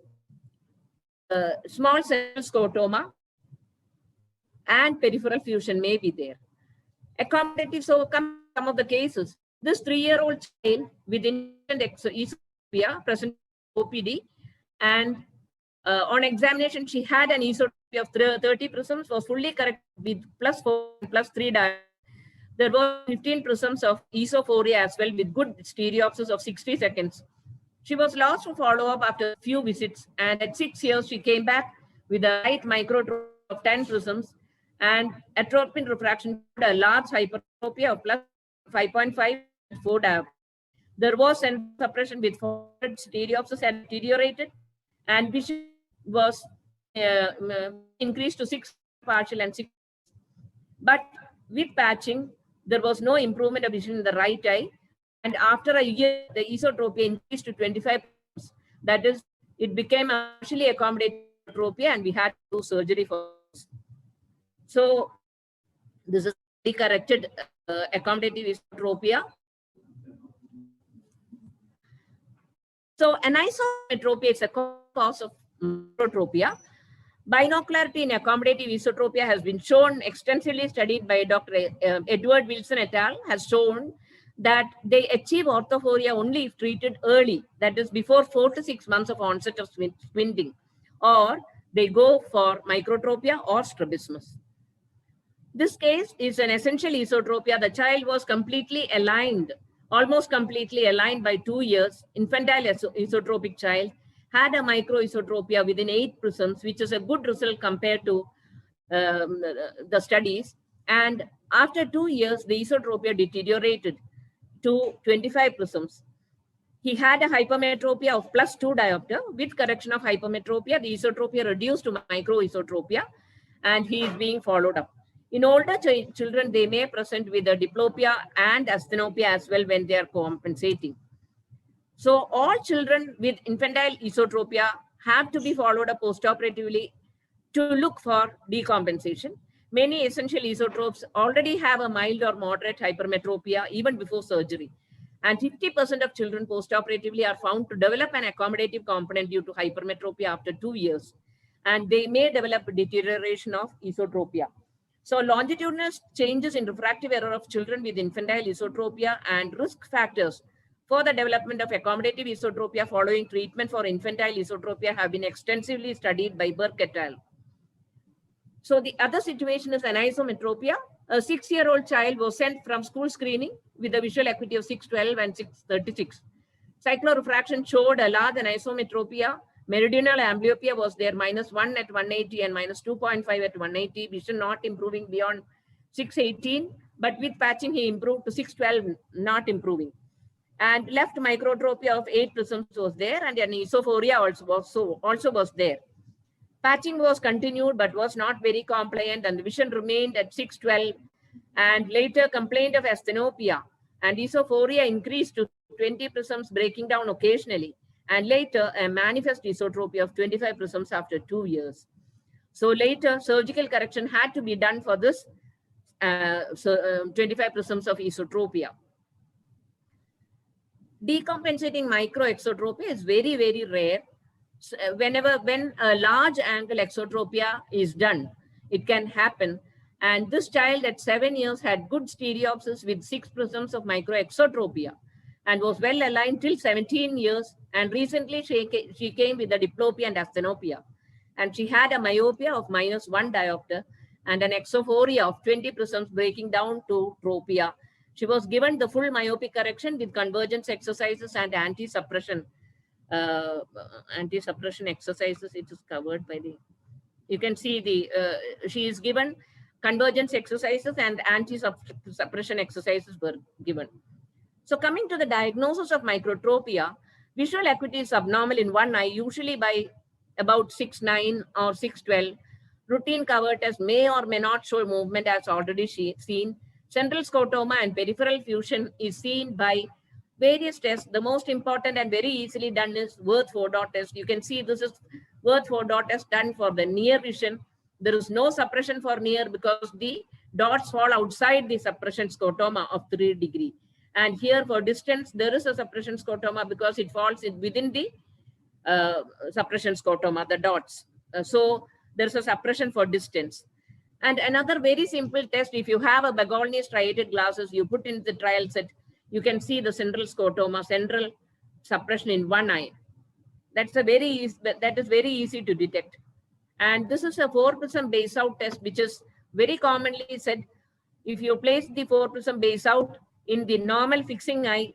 small cell scotoma, and peripheral fusion may be there. Accommodative, so come some of the cases. This 3-year-old child with esotropia present OPD, and on examination she had an esotropia of 30 prisms, was fully corrected with +4 +3 diopters. There were 15 prisms of esophoria as well with good stereopsis of 60 seconds. She was lost to follow-up after a few visits, and at 6 years she came back with a right microtropia of 10 prisms, and atropine refraction a large hypertropia of +5.5 4 diopters. There was an suppression with 400 stereopsis had deteriorated, and vision was increased to 6 partial and 6. But with patching, there was no improvement of vision in the right eye. And after a year, the esotropia increased to 25. That is, it became partially accommodated esotropia, and we had to do surgery for this. So this is the corrected accommodative esotropia. So anisometropia is a cause of microtropia. Binocularity in accommodative esotropia has been shown, extensively studied by Dr. Edward Wilson et al. Has shown that they achieve orthophoria only if treated early, that is before 4 to 6 months of onset of squinting, or they go for microtropia or strabismus. This case is an essential esotropia. The child was completely aligned, almost completely aligned by 2 years. Infantile esotropic child had a microesotropia within 8 prisms, which is a good result compared to the studies. And after 2 years, the esotropia deteriorated to 25 prisms. He had a hypermetropia of +2 diopter. With correction of hypermetropia, the esotropia reduced to microesotropia, and he is being followed up. In older children, they may present with a diplopia and asthenopia as well when they are compensating. So all children with infantile esotropia have to be followed up postoperatively to look for decompensation. Many essential esotropes already have a mild or moderate hypermetropia even before surgery. And 50% of children postoperatively are found to develop an accommodative component due to hypermetropia after 2 years. And they may develop a deterioration of esotropia. So longitudinal changes in refractive error of children with infantile esotropia and risk factors for the development of accommodative esotropia following treatment for infantile esotropia have been extensively studied by Burke et al. So the other situation is anisometropia. A 6-year-old child was sent from school screening with a visual acuity of 612 and 636. Cyclorefraction showed a large anisometropia. Meridional amblyopia was there, -1 at 180 and -2.5 at 180. Vision not improving beyond 618, but with patching he improved to 612, not improving. And left microtropia of 8 prisms was there, and an esophoria also was there. Patching was continued but was not very compliant, and the vision remained at 612 And later complaint of asthenopia and esophoria increased to 20 prisms breaking down occasionally. And later a manifest esotropia of 25 prisms after 2 years. So later surgical correction had to be done for this 25 prisms of esotropia. Decompensating microexotropia is very, very rare. So, when a large angle exotropia is done, it can happen. And this child at 7 years had good stereopsis with 6 prisms of microexotropia and was well aligned till 17 years. And recently she came with a diplopia and asthenopia. And she had a myopia of -1 diopter and an exophoria of 20 prisms breaking down to tropia. She was given the full myopic correction with convergence exercises and anti-suppression exercises. It is covered by the, you can see the, she is given convergence exercises and anti-suppression exercises were given. So coming to the diagnosis of microtropia, visual acuity is abnormal in one eye, usually by about 6'9" or 6'12". Routine cover test may or may not show movement as already seen. Central scotoma and peripheral fusion is seen by various tests. The most important and very easily done is Wirth 4-dot test. You can see this is Wirth 4-dot test done for the near vision. There is no suppression for near because the dots fall outside the suppression scotoma of 3 degree. And here for distance, there is a suppression scotoma because it falls within the suppression scotoma, the dots. So there's a suppression for distance. And another very simple test, if you have a Bagolni striated glasses, you put in the trial set, you can see the central scotoma, central suppression in one eye. That is very easy to detect. And this is a 4-prism base out test, which is very commonly said. If you place the 4-prism base out in the normal fixing eye,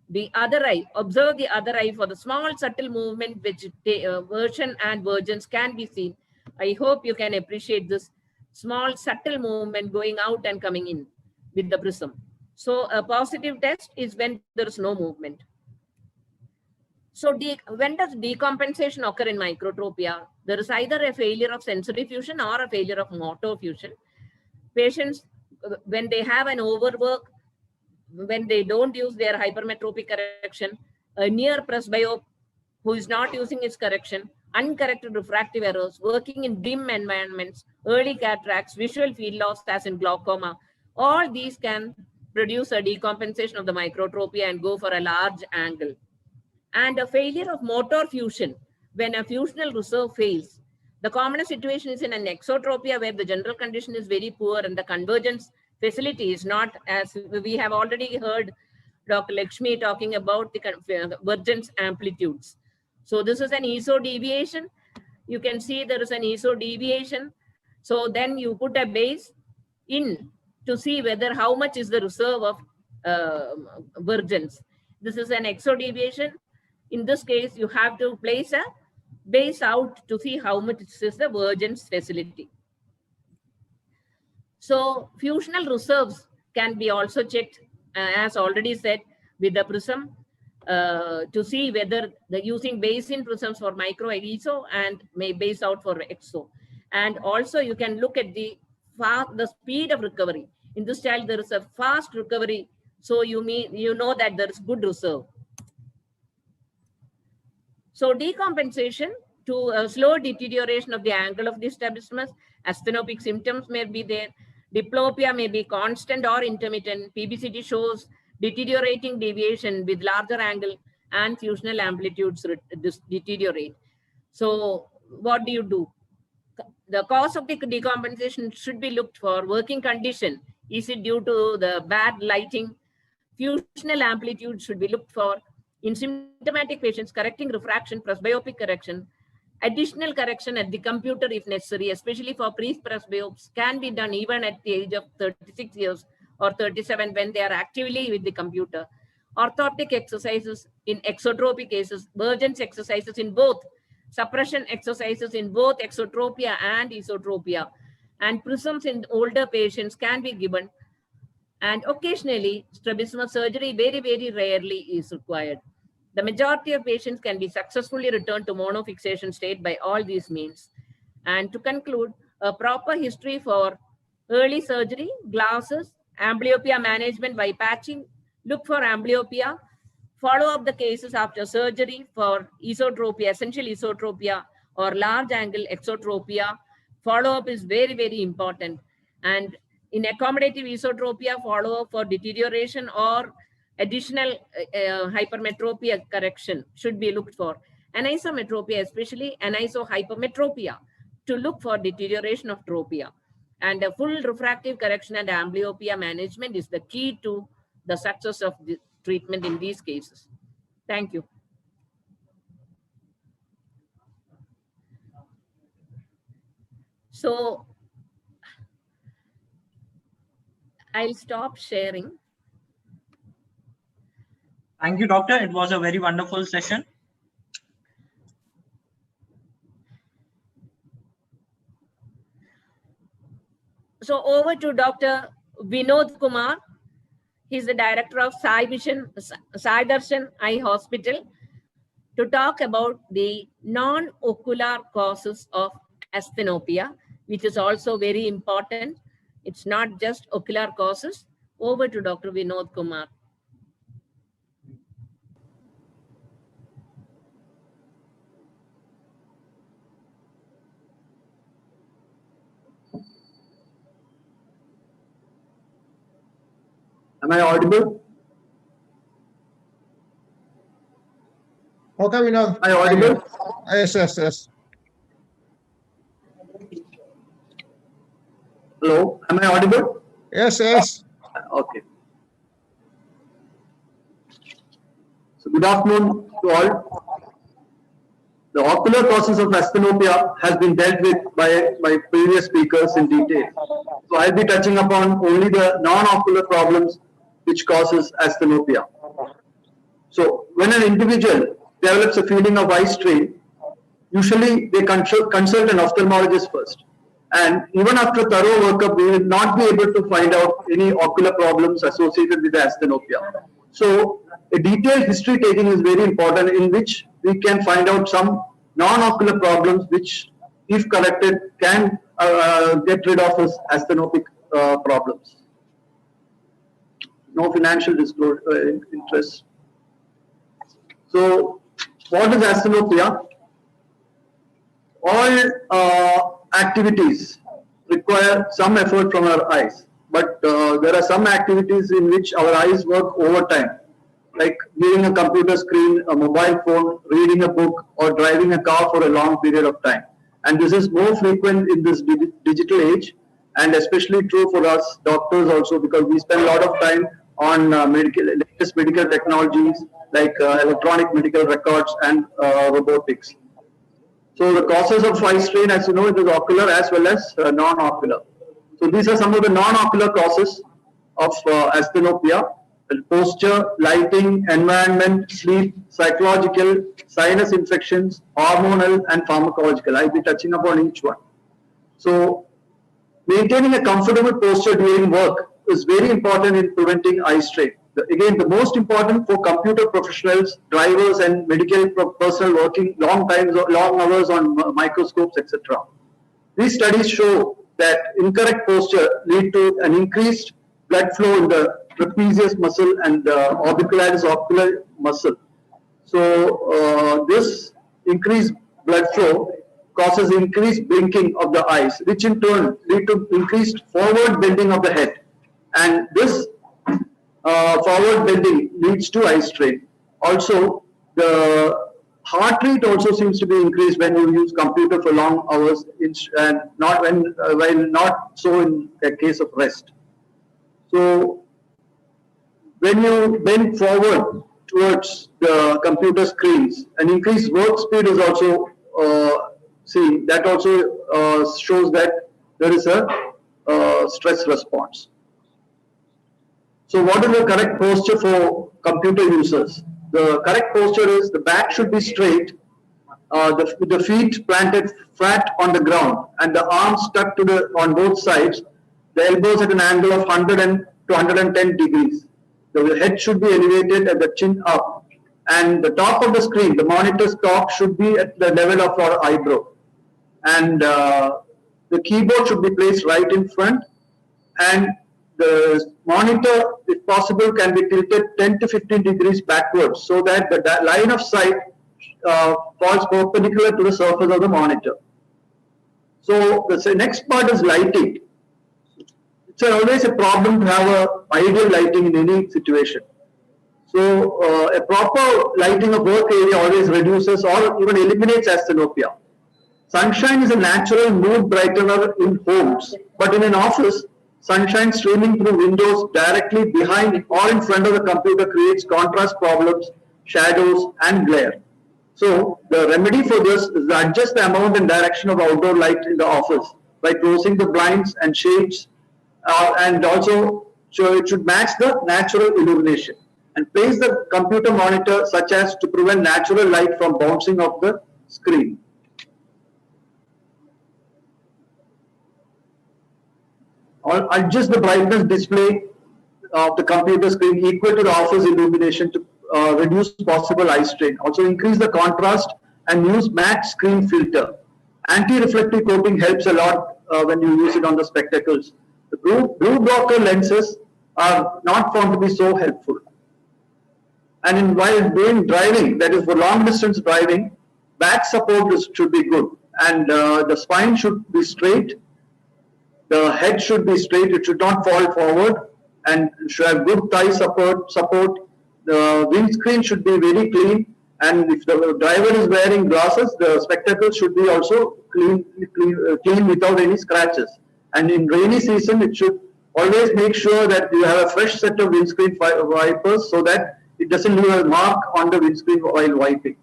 the other eye, observe the other eye for the small subtle movement which version and vergence can be seen. I hope you can appreciate this small subtle movement going out and coming in with the prism. So a positive test is when there is no movement. So when does decompensation occur in microtropia? There is either a failure of sensory fusion or a failure of motor fusion. Patients, when they have an overwork, when they don't use their hypermetropic correction, a near presbyope who is not using his correction, uncorrected refractive errors, working in dim environments, early cataracts, visual field loss as in glaucoma, all these can produce a decompensation of the microtropia and go for a large angle. And a failure of motor fusion, when a fusional reserve fails. The common situation is in an exotropia where the general condition is very poor and the convergence facility is not, as we have already heard Dr. Lakshmi talking about the convergence amplitudes. So this is an ESO deviation. You can see there is an ESO deviation. So then you put a base in to see whether how much is the reserve of vergence. This is an exo deviation. In this case, you have to place a base out to see how much is the vergence facility. So fusional reserves can be also checked, as already said, with the prism to see whether the using base in prisms for micro ESO and may base out for exo. And also you can look at the speed of recovery. In this child, there is a fast recovery. So you know that there is good reserve. So decompensation to a slow deterioration of the angle of the strabismus, asthenopic symptoms may be there. Diplopia may be constant or intermittent. PBCT shows deteriorating deviation with larger angle and fusional amplitudes deteriorate. So what do you do? The cause of the decompensation should be looked for. Working condition, is it due to the bad lighting? Fusional amplitude should be looked for. In symptomatic patients, correcting refraction, presbyopic correction, additional correction at the computer if necessary, especially for presbyopes, can be done even at the age of 36 years or 37 when they are actively with the computer. Orthoptic exercises in exotropy cases, vergence exercises in both, suppression exercises in both exotropia and esotropia, and prisms in older patients can be given. And occasionally, strabismus surgery very, very rarely is required. The majority of patients can be successfully returned to monofixation state by all these means. And to conclude, a proper history for early surgery, glasses, amblyopia management by patching, look for amblyopia, follow up the cases after surgery for esotropia, essential esotropia or large angle exotropia. Follow up is very, very important. And in accommodative esotropia, follow up for deterioration or additional hypermetropia correction should be looked for. Anisometropia, especially anisohypermetropia, to look for deterioration of tropia. And a full refractive correction and amblyopia management is the key to the success of the treatment in these cases. Thank you. So I'll stop sharing. Thank you, doctor. It was a very wonderful session. So over to Dr. Vinod Kumar. He's the director of Sai Darshan Eye Hospital, to talk about the non-ocular causes of asthenopia, which is also very important. It's not just ocular causes. Over to Dr. Vinod Kumar. Am I audible? Okay, Vinod. Am I audible? Yes, yes, yes. Hello, am I audible? Yes, yes. Okay. So good afternoon to all. The ocular causes of asthenopia has been dealt with by my previous speakers in detail. So I'll be touching upon only the non-ocular problems which causes asthenopia. So when an individual develops a feeling of eye strain, usually they consult an ophthalmologist first. And even after thorough workup, we will not be able to find out any ocular problems associated with the asthenopia. So a detailed history taking is very important, in which we can find out some non-ocular problems which, if corrected, can get rid of his asthenopic problems. No financial interest. So what is asthenopia? All activities require some effort from our eyes, but there are some activities in which our eyes work overtime, like viewing a computer screen, a mobile phone, reading a book, or driving a car for a long period of time. And this is more frequent in this digital age, and especially true for us doctors also, because we spend a lot of time on latest medical technologies like electronic medical records and robotics. So the causes of eye strain, as you know, it is ocular as well as non-ocular. So these are some of the non-ocular causes of asthenopia: posture, lighting, environment, sleep, psychological, sinus infections, hormonal, and pharmacological. I'll be touching upon each one. So maintaining a comfortable posture during work is very important in preventing eye strain. Again, the most important for computer professionals, drivers, and medical personnel working long hours on microscopes, etc. These studies show that incorrect posture lead to an increased blood flow in the trapezius muscle and orbicularis ocular muscle. So this increased blood flow causes increased blinking of the eyes, which in turn lead to increased forward bending of the head. And this forward bending leads to eye strain. Also, the heart rate also seems to be increased when you use computer for long hours, and not while not so in a case of rest. So when you bend forward towards the computer screens, an increased work speed is also seen. That also shows that there is a stress response. So what is the correct posture for computer users? The correct posture is the back should be straight, the feet planted flat on the ground, and the arms stuck to on both sides, the elbows at an angle of 100 to 110 degrees. The head should be elevated and the chin up, and the top of the screen, the monitor's top, should be at the level of our eyebrow. And the keyboard should be placed right in front, and the monitor, if possible, can be tilted 10 to 15 degrees backwards so that the line of sight falls perpendicular to the surface of the monitor. So the next part is lighting. It's always a problem to have a ideal lighting in any situation. So a proper lighting of work area always reduces or even eliminates asthenopia. Sunshine is a natural mood brightener in homes, but in an office, sunshine streaming through windows directly behind or in front of the computer creates contrast problems, shadows, and glare. So the remedy for this is to adjust the amount and direction of outdoor light in the office by closing the blinds and shades, and also so it should match the natural illumination, and place the computer monitor such as to prevent natural light from bouncing off the screen. Or adjust the brightness display of the computer screen equal to the office illumination to reduce possible eye strain. Also increase the contrast and use matte screen filter. Anti-reflective coating helps a lot when you use it on the spectacles. The blue blocker lenses are not found to be so helpful. And while doing driving, that is for long distance driving, back support should be good, and the spine should be straight. The head should be straight, it should not fall forward, and should have good thigh support. The windscreen should be very clean, and if the driver is wearing glasses, the spectacles should be also clean without any scratches. And in rainy season, it should always make sure that you have a fresh set of windscreen wipers so that it doesn't leave a mark on the windscreen while wiping.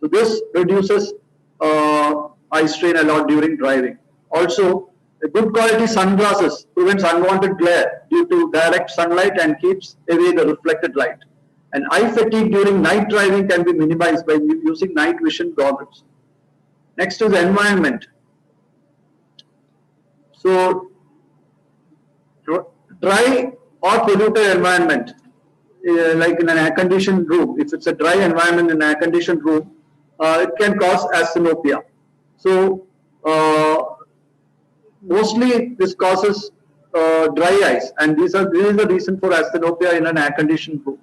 So this reduces eye strain a lot during driving. Also, a good quality sunglasses prevents unwanted glare due to direct sunlight and keeps away the reflected light. And eye fatigue during night driving can be minimized by using night vision goggles. Next is environment. So, dry or polluted environment, like in an air-conditioned room, if it's a dry environment in an air-conditioned room, it can cause asthenopia. So, mostly this causes dry eyes, and this is the reason for asthenopia in an air-conditioned room.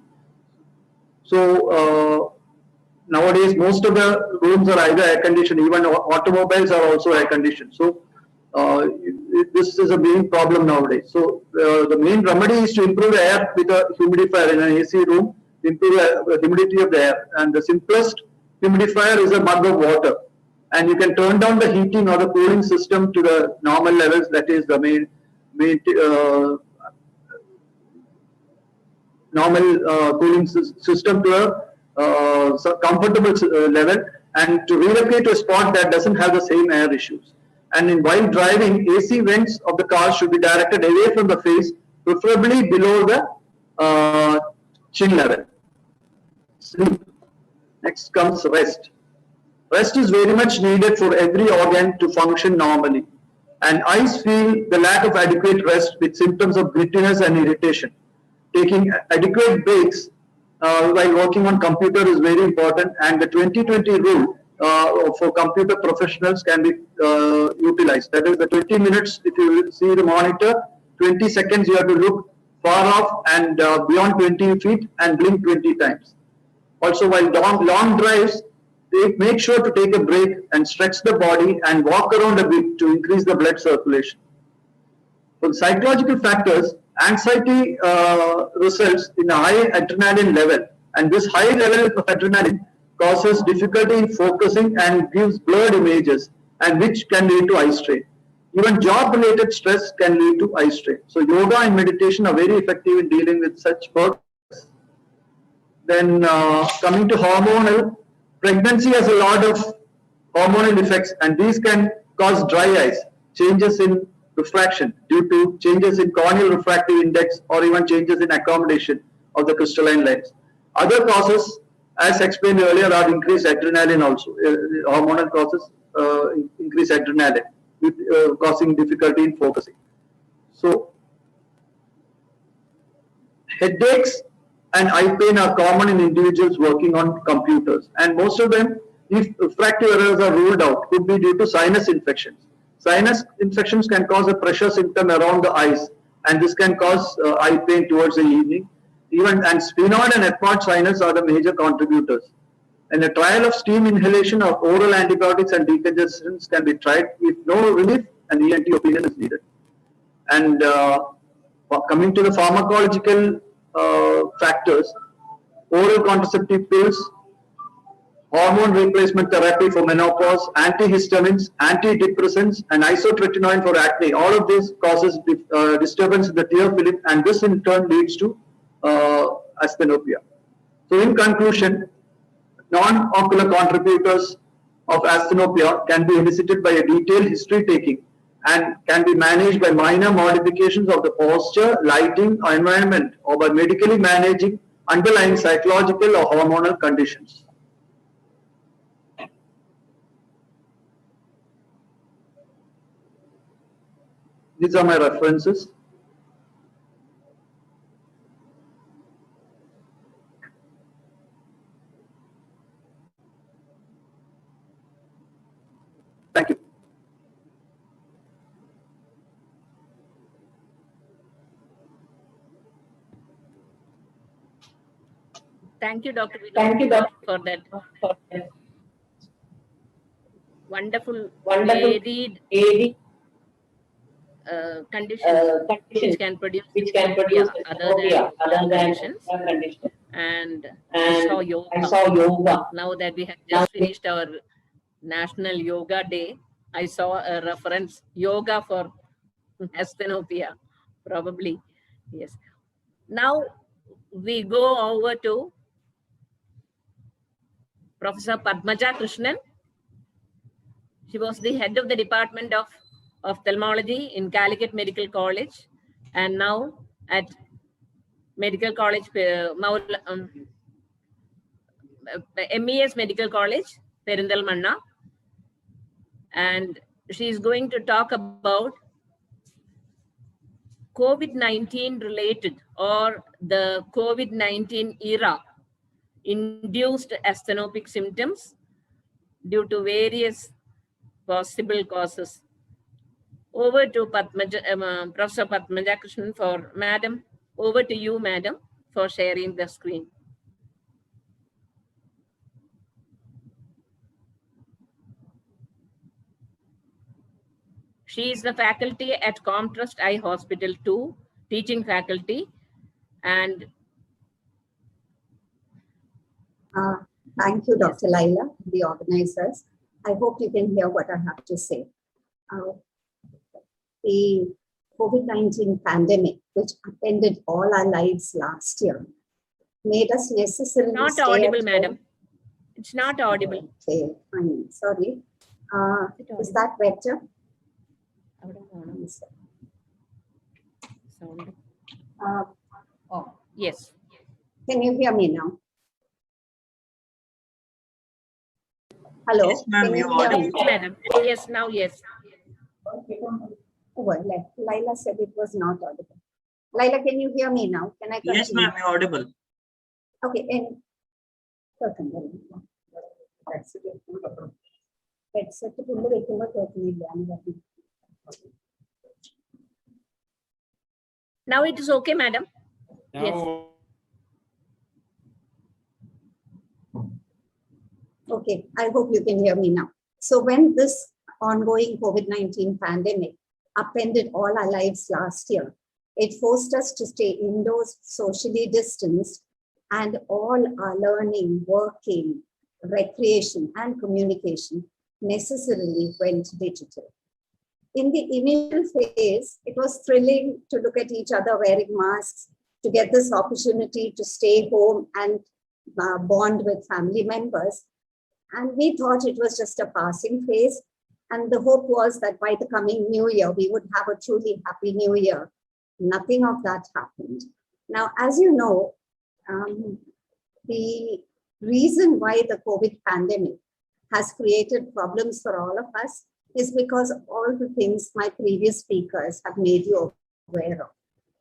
So nowadays most of the rooms are either air-conditioned, even automobiles are also air-conditioned. So this is a main problem nowadays. So the main remedy is to improve the air with a humidifier in an AC room, improve the humidity of the air, and the simplest humidifier is a mug of water. And you can turn down the heating or the cooling system to the normal levels, that is the normal cooling system to a comfortable level, and to relocate to a spot that doesn't have the same air issues. And while driving, AC vents of the car should be directed away from the face, preferably below the chin level. Sleep. Next comes rest. Rest is very much needed for every organ to function normally, and eyes feel the lack of adequate rest with symptoms of grittiness and irritation. Taking adequate breaks while working on computer is very important, and the 20-20 rule for computer professionals can be utilized. That is the 20 minutes, if you see the monitor, 20 seconds you have to look far off and beyond 20 feet and blink 20 times. Also, while long drives, make sure to take a break and stretch the body and walk around a bit to increase the blood circulation. For the psychological factors, anxiety results in a high adrenaline level, and this high level of adrenaline causes difficulty in focusing and gives blurred images, and which can lead to eye strain. Even job-related stress can lead to eye strain. So yoga and meditation are very effective in dealing with such perks. Then coming to hormonal, pregnancy has a lot of hormonal effects, and these can cause dry eyes, changes in refraction due to changes in corneal refractive index, or even changes in accommodation of the crystalline lens. Other causes, as explained earlier, are increased adrenaline also. Hormonal causes increased adrenaline, with, causing difficulty in focusing. So, headaches and eye pain are common in individuals working on computers, and most of them, if refractive errors are ruled out, could be due to sinus infections. Sinus infections can cause a pressure symptom around the eyes, and this can cause eye pain towards the evening. And sphenoid and ethmoid sinus are the major contributors. And a trial of steam inhalation of oral antibiotics and decongestants can be tried with no relief, and ENT opinion is needed. And coming to the pharmacological factors, oral contraceptive pills, hormone replacement therapy for menopause, antihistamines, antidepressants, and isotretinoin for acne. All of this causes disturbance in the tear film, and this in turn leads to asthenopia. So in conclusion, non-ocular contributors of asthenopia can be elicited by a detailed history taking and can be managed by minor modifications of the posture, lighting, or environment, or by medically managing underlying psychological or hormonal conditions. These are my references. Thank you. Thank you, Dr. Vinod, Thank you, Dr. for that wonderful, Wonderful. varied AD conditions which conditions can produce which can produce other than conditions. And I saw yoga. I saw yoga. Now that we have just finished our National Yoga Day, I saw a reference, yoga for asthenopia, probably. Yes. Now we go over to Professor Padmaja Krishnan. She was the head of the Department of Ophthalmology in Calicut Medical College, and now at Medical College, MES Medical College, Perindalmanna. And she is going to talk about COVID-19 related or the COVID-19 era induced asthenopic symptoms due to various possible causes. Over to Professor Padmaja Krishnan for Madam. Over to you, Madam, for sharing the screen. She is the faculty at Comtrust Eye Hospital 2, teaching faculty, and thank you, Dr. Laila, the organizers. I hope you can hear what I have to say. The COVID-19 pandemic, which upended all our lives last year, made us necessarily not audible, madam. It's not audible. Okay, fine. Sorry. Is that better? Yes. Can you hear me now? Hello. Yes, ma'am, Can you're you hear audible. me? Yes, madam. Yes, now yes. Oh, well, Laila said it was not audible. Laila, can you hear me now? Can I continue? Yes, ma'am, you're audible. Okay, and Now it is okay, madam. Now, okay, I hope you can hear me now. So when this ongoing COVID-19 pandemic upended all our lives last year, it forced us to stay indoors, socially distanced, and all our learning, working, recreation, and communication necessarily went digital. In the initial phase, it was thrilling to look at each other wearing masks, to get this opportunity to stay home and bond with family members. And we thought it was just a passing phase. And the hope was that by the coming new year, we would have a truly happy new year. Nothing of that happened. Now, as you know, the reason why the COVID pandemic has created problems for all of us is because of all the things my previous speakers have made you aware of.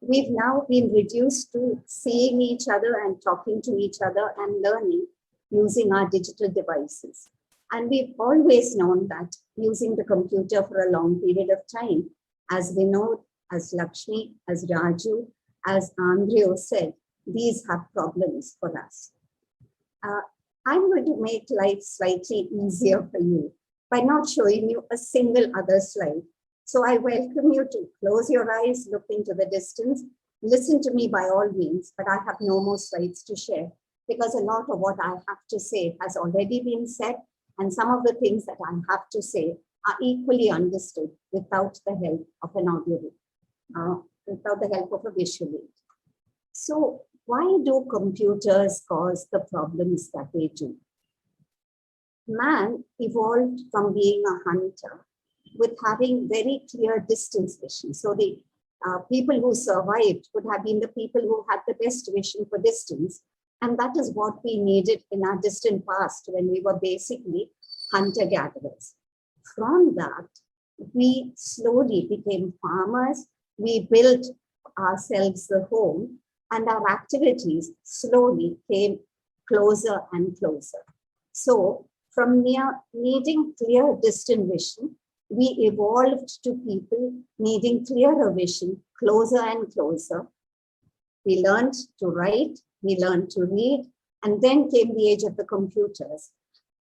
We've now been reduced to seeing each other and talking to each other and learning using our digital devices. And we've always known that using the computer for a long period of time, as Vinod as Lakshmi, as Raju, as Andreo said, these have problems for us. I'm going to make life slightly easier for you by not showing you a single other slide. So I welcome you to close your eyes, look into the distance, listen to me by all means, but I have no more slides to share because a lot of what I have to say has already been said, and some of the things that I have to say are equally understood without the help of an audio, without the help of a visual aid. So why do computers cause the problems that they do? Man evolved from being a hunter with having very clear distance vision. So the people who survived would have been the people who had the best vision for distance. And that is what we needed in our distant past when we were basically hunter-gatherers. From that, we slowly became farmers. We built ourselves a home, and our activities slowly came closer and closer. So from needing clear distant vision, we evolved to people needing clearer vision, closer and closer. We learned to write, we learned to read, and then came the age of the computers.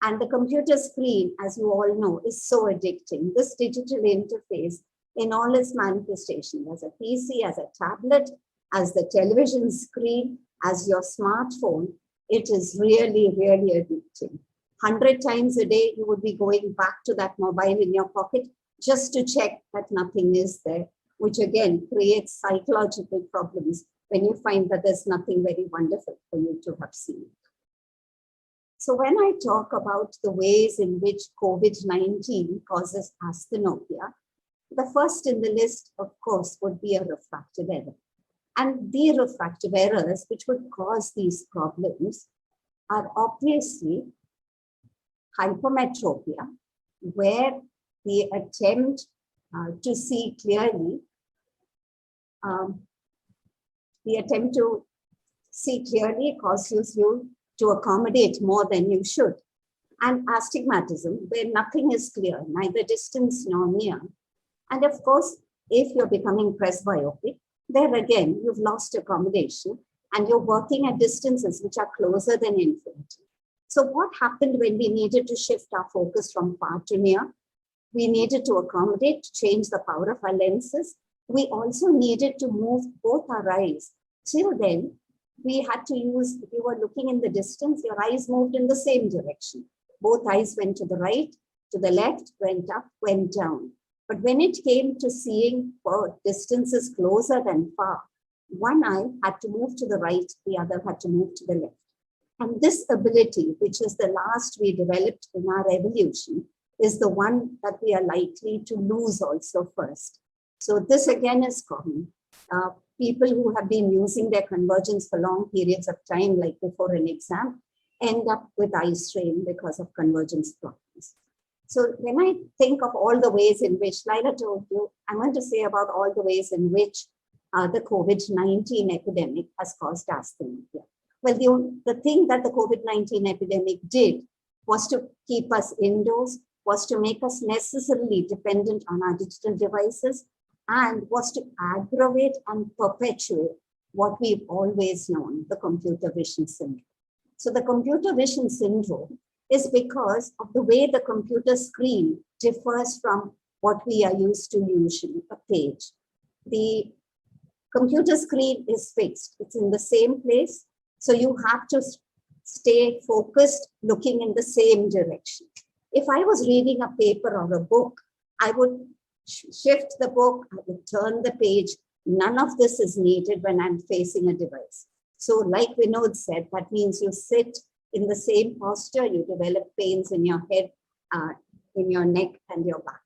And the computer screen, as you all know, is so addicting. This digital interface in all its manifestations, as a PC, as a tablet, as the television screen, as your smartphone, it is really, really addicting. 100 times a day, you would be going back to that mobile in your pocket just to check that nothing is there, which again creates psychological problems when you find that there's nothing very wonderful for you to have seen. So when I talk about the ways in which COVID-19 causes asthenopia, the first in the list, of course, would be a refractive error. And the refractive errors which would cause these problems are obviously hypermetropia, where the attempt to see clearly, causes you to accommodate more than you should. And astigmatism, where nothing is clear, neither distance nor near. And of course, if you're becoming presbyopic, there again, you've lost accommodation and you're working at distances which are closer than infinity. So what happened when we needed to shift our focus from far to near? We needed to accommodate, to change the power of our lenses. We also needed to move both our eyes. Till then, we had to use, if you were looking in the distance, your eyes moved in the same direction. Both eyes went to the right, to the left, went up, went down. But when it came to seeing for distances closer than far, one eye had to move to the right, the other had to move to the left. And this ability, which is the last we developed in our evolution, is the one that we are likely to lose also first. So this again is common. People who have been using their convergence for long periods of time, like before an exam, end up with eye strain because of convergence problems. So when I think of all the ways in which Laila told you, I'm going to say about all the ways in which the COVID-19 epidemic has caused asthenia. Well, the thing that the COVID-19 epidemic did was to keep us indoors, was to make us necessarily dependent on our digital devices, and was to aggravate and perpetuate what we've always known, the computer vision syndrome. So the computer vision syndrome is because of the way the computer screen differs from what we are used to usually, a page. The computer screen is fixed. It's in the same place. So you have to stay focused, looking in the same direction. If I was reading a paper or a book, I would shift the book, I would turn the page. None of this is needed when I'm facing a device. So like Vinod said, that means you sit in the same posture, you develop pains in your head, in your neck and your back.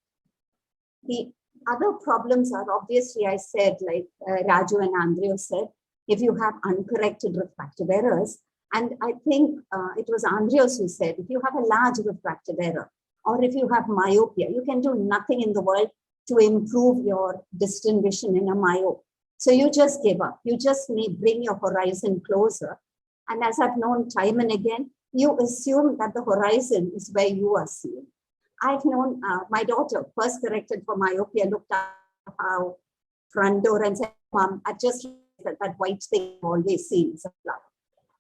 The other problems are obviously, I said, like Raju and Andreo said, if you have uncorrected refractive errors, and I think it was Andreas who said, if you have a large refractive error, or if you have myopia, you can do nothing in the world to improve your distant vision in a myope. So you just give up. You just may bring your horizon closer. And as I've known time and again, you assume that the horizon is where you are seeing. I've known my daughter, first corrected for myopia, looked up how front door and say, Mom, I just that white thing I've always seen is a flower.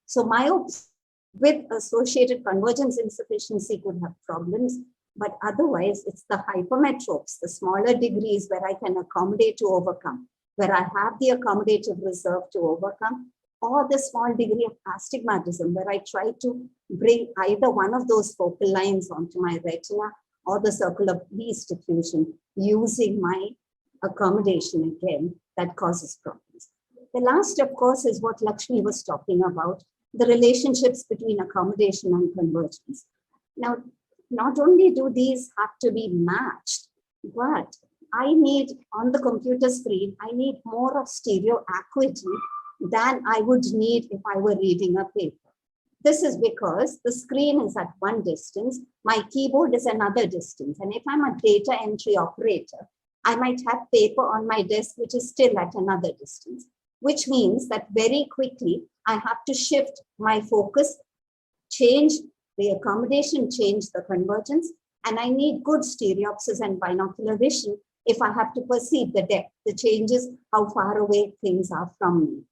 So myopes with associated convergence insufficiency could have problems, but otherwise it's the hypermetropes, the smaller degrees where I can accommodate to overcome, where I have the accommodative reserve to overcome, or the small degree of astigmatism where I try to bring either one of those focal lines onto my retina or the circle of least diffusion using my accommodation again that causes problems. The last, of course, is what Lakshmi was talking about, the relationships between accommodation and convergence. Now, not only do these have to be matched, but I need, on the computer screen, I need more of stereo acuity than I would need if I were reading a paper. This is because the screen is at one distance, my keyboard is another distance. And if I'm a data entry operator, I might have paper on my desk, which is still at another distance, which means that very quickly I have to shift my focus, change the accommodation, change the convergence, and I need good stereopsis and binocular vision if I have to perceive the depth, the changes, how far away things are from me.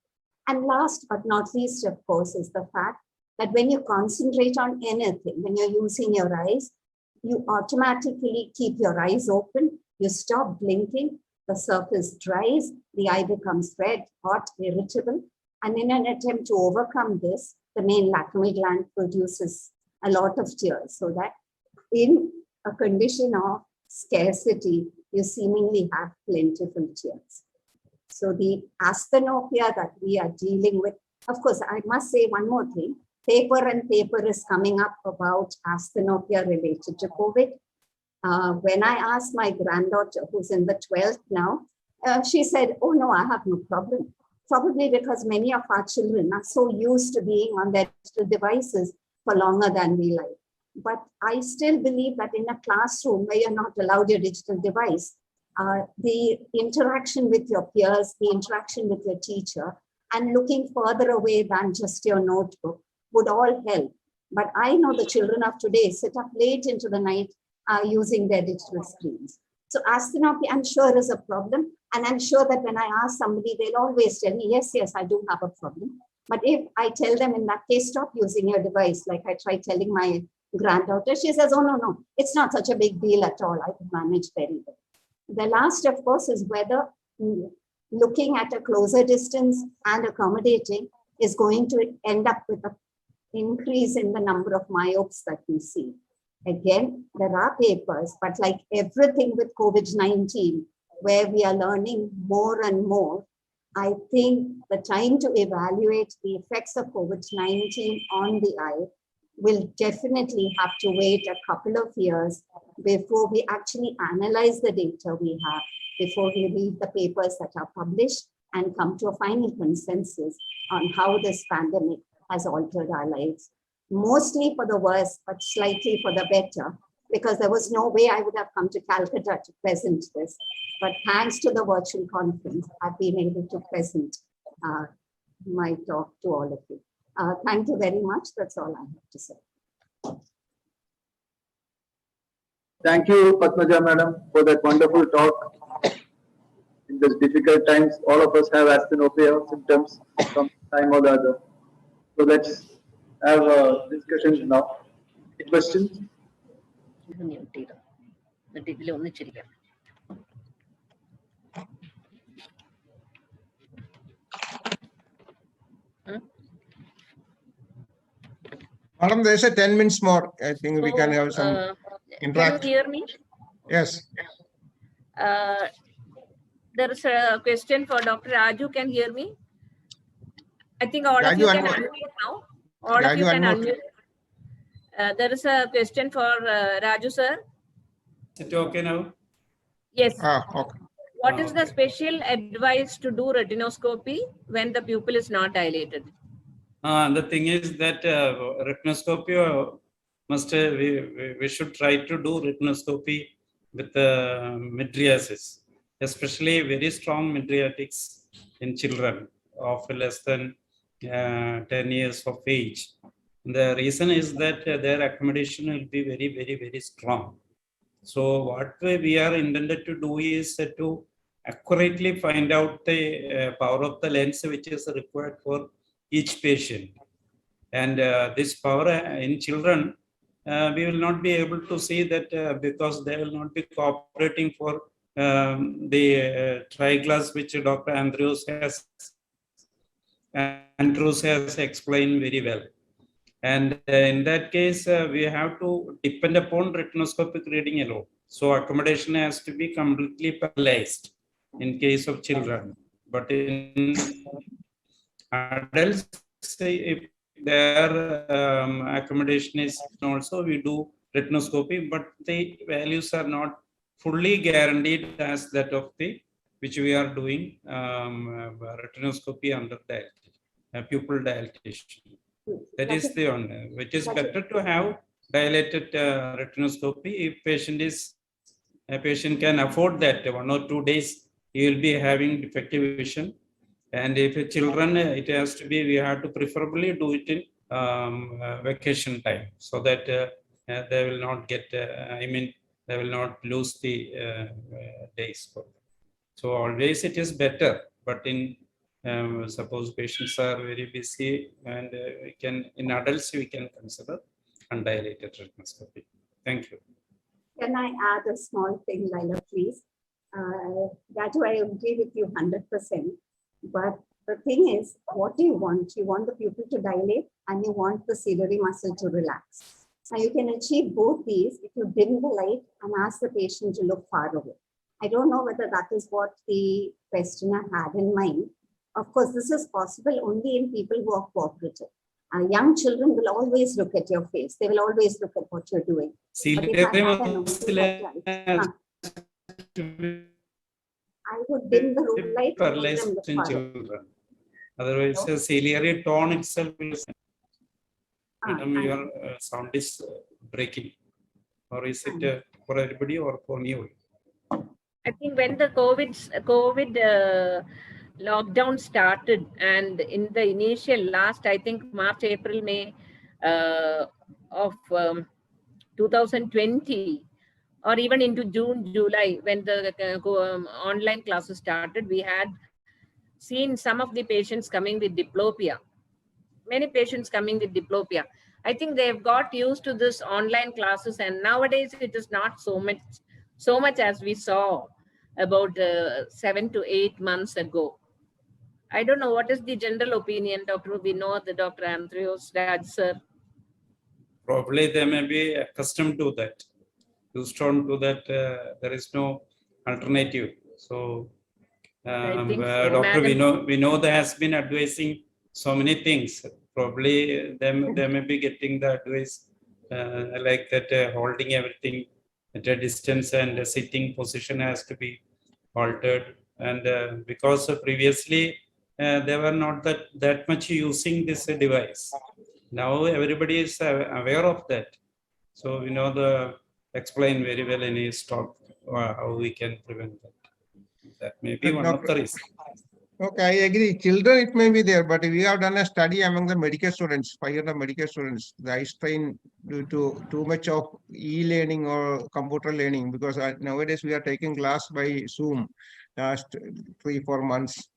And last but not least, of course, is the fact that when you concentrate on anything, when you're using your eyes, you automatically keep your eyes open, you stop blinking, the surface dries, the eye becomes red, hot, irritable. And in an attempt to overcome this, the main lacrimal gland produces a lot of tears, so that in a condition of scarcity, you seemingly have plentiful tears. So the asthenopia that we are dealing with, of course, I must say one more thing. Paper is coming up about asthenopia related to COVID. When I asked my granddaughter, who's in the 12th now, she said, oh no, I have no problem. Probably because many of our children are so used to being on their digital devices for longer than we like. But I still believe that in a classroom where you're not allowed your digital device, the interaction with your peers, the interaction with your teacher, and looking further away than just your notebook would all help. But I know the children of today sit up late into the night using their digital screens. So asthenopia, I'm sure, is a problem. And I'm sure that when I ask somebody, they'll always tell me, yes, I do have a problem. But if I tell them in that case, stop using your device, like I tried telling my granddaughter, she says, oh, no, it's not such a big deal at all. I can manage very well. The last, of course, is whether looking at a closer distance and accommodating is going to end up with an increase in the number of myopes that we see. Again, there are papers, but like everything with COVID-19, where we are learning more and more, I think the time to evaluate the effects of COVID-19 on the eye will definitely have to wait a couple of years before we actually analyze the data we have, before we read the papers that are published and come to a final consensus on how this pandemic has altered our lives. Mostly for the worse, but slightly for the better, because there was no way I would have come to Calcutta to present this. But thanks to the virtual conference, I've been able to present my talk to all of you. Thank you very much. That's all I have to say. Thank you, Padmaja Madam, for that wonderful talk. In these difficult times, all of us have asthenopia symptoms some time or the other. So let's have a discussion now. Any questions? Madam, there's a 10 minutes more. I think we can have some Can interact. you hear me? Yes. There is a question for Dr. Raju. Can you hear me? I think all of you can unmute now. All of you can unmute. There is a question for Raju, sir. Is it okay now? Yes. Okay. What is the special advice to do retinoscopy when the pupil is not dilated? The thing is that retinoscopy we should try to do retinoscopy with mydriasis, especially very strong mydriatics in children of less than 10 years of age. The reason is that their accommodation will be very, very, very strong. So what we are intended to do is to accurately find out the power of the lens which is required for each patient. And this power in children, we will not be able to see that because they will not be cooperating for the triglass which Dr. Andrews has explained very well. And in that case, we have to depend upon retinoscopic reading alone. So accommodation has to be completely paralyzed in case of children. But in adults, if their accommodation is also, we do retinoscopy, but the values are not fully guaranteed as that of the which we are doing retinoscopy under pupil dilatation. That is the one which is better to have dilated retinoscopy if a patient can afford that 1 or 2 days he will be having defective vision. And if a children, it has to be, we have to preferably do it in vacation time so that they will not get, they will not lose the days. So always it is better, but in suppose patients are very busy and we can, in adults, we can consider undilated retinoscopy. Thank you. Can I add a small thing, Laila, please? Raju, I agree with you 100%. But the thing is, what do you want? You want the pupil to dilate and you want the ciliary muscle to relax. Now you can achieve both these if you dim the light and ask the patient to look far away. I don't know whether that is what the questioner had in mind. Of course, this is possible only in people who are cooperative. Young children will always look at your face. They will always look at what you're doing. I would dim the room light. Paralyzed in children. Otherwise, the ciliary tone itself is. Madam, your sound is breaking. Or is it for everybody or for me? I think when the COVID lockdown started, and in the initial I think March, April, May of 2020, or even into June, July, when the online classes started, we had seen some of the patients coming with diplopia. Many patients coming with diplopia. I think they've got used to this online classes, and nowadays it is not so much as we saw about 7 to 8 months ago. I don't know what is the general opinion, Dr. Vinod, Dr. Andrews, Raj sir. Probably they may be accustomed to that. Used on to that, there is no alternative. So, Dr. Vinod has been advising so many things. Probably they may be getting the advice like that, holding everything at a distance and the sitting position has to be altered. And because previously they were not that much using this device. Now everybody is aware of that. So we know explain very well in his talk how we can prevent that. That may be one of the reasons. Okay, I agree. Children, it may be there, but we have done a study among the medical students, 500 medical students. The eye strain due to too much of e-learning or computer learning, because nowadays we are taking class by Zoom last 3-4 months.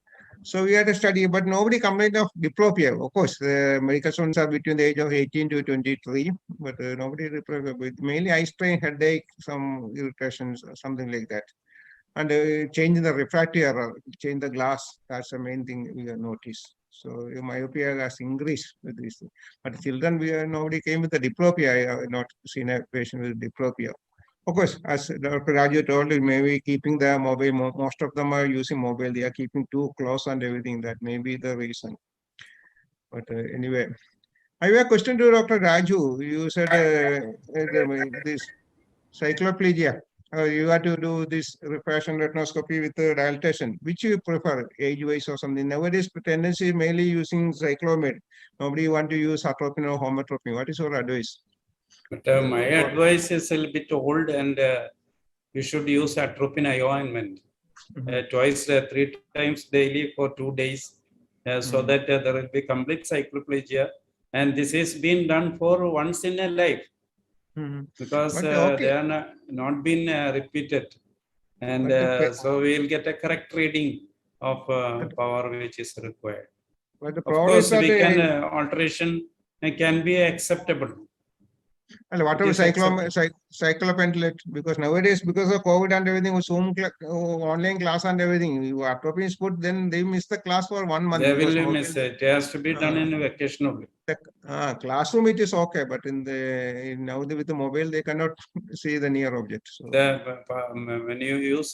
So we had a study, but nobody complained of diplopia. Of course, the medical students are between the age of 18 to 23, but nobody reported with mainly eye strain, headache, some irritations, something like that. And change the refractive error, change the glass, that's the main thing we have noticed. So myopia has increased with this. But children, nobody came with the diplopia. I have not seen a patient with diplopia. Of course, as Dr. Raju told you, maybe keeping the mobile, most of them are using mobile, they are keeping too close and everything, that may be the reason. But anyway, I have a question to Dr. Raju. You said this cycloplegia. You have to do this refraction retinoscopy with the dilatation. Which you prefer, age-wise or something? Nowadays, the tendency is mainly using cyclomed. Nobody want to use atropine or homotropic. What is your advice? But my advice is a little bit old, and you should use atropine eye ointment twice, 3 times daily for 2 days, so that there will be complete cycloplegia. And this is being done for once in a life. Because they are not been repeated. And But the so we'll get a correct reading of power which is required. But the Of problem course, is that we can alteration can be acceptable. and whatever is acceptable. cyclopentolate, because nowadays, because of COVID and everything, Zoom online class and everything, you atropine is put, then they miss the class for 1 month. They because will mobile- miss it. It has to be done in vacation only. Classroom it is okay, but with the mobile they cannot see the near object. So When you use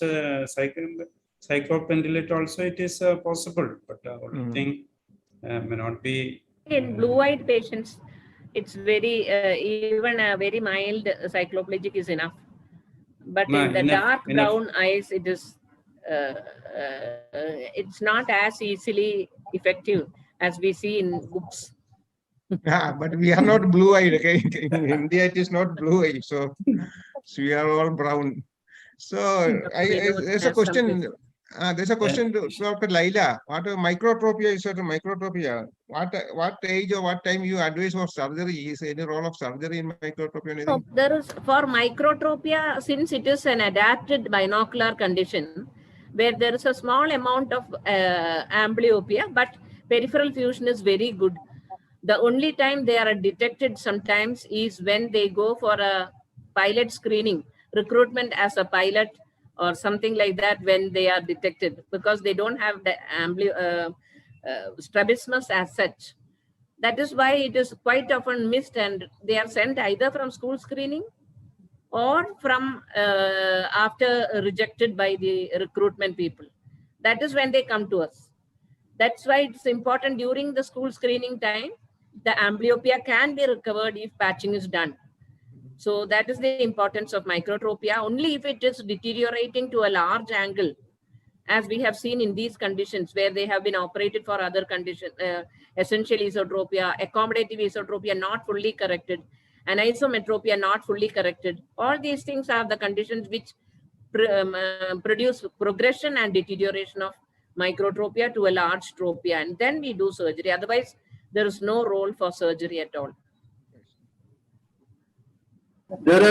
cyclopentolate also, it is possible, but the only thing may not be. In blue-eyed patients, it's very, even a very mild cycloplegic is enough. But in the dark brown eyes, it is, it's not as easily effective as we see in books. yeah, but we are not blue eyed. Okay, in India it is not blue eye, so we are all brown. So there's a have some question. There's a question to Dr. Laila. What microtropia is? Microtropia. What age or what time you advise for surgery? Is any role of surgery in microtropia? So there is, for microtropia, since it is an adapted binocular condition where there is a small amount of amblyopia, but peripheral fusion is very good. The only time they are detected sometimes is when they go for a pilot screening, recruitment as a pilot or something like that, when they are detected, because they don't have the strabismus as such. That is why it is quite often missed, and they are sent either from school screening or from after rejected by the recruitment people. That is when they come to us. That's why it's important during the school screening time, the amblyopia can be recovered if patching is done. So that is the importance of microtropia. Only if it is deteriorating to a large angle, as we have seen in these conditions where they have been operated for other conditions, essential esotropia, accommodative esotropia not fully corrected, and anisometropia not fully corrected. All these things are the conditions which produce progression and deterioration of microtropia to a large tropia, and then we do surgery. Otherwise, there is no role for surgery at all. There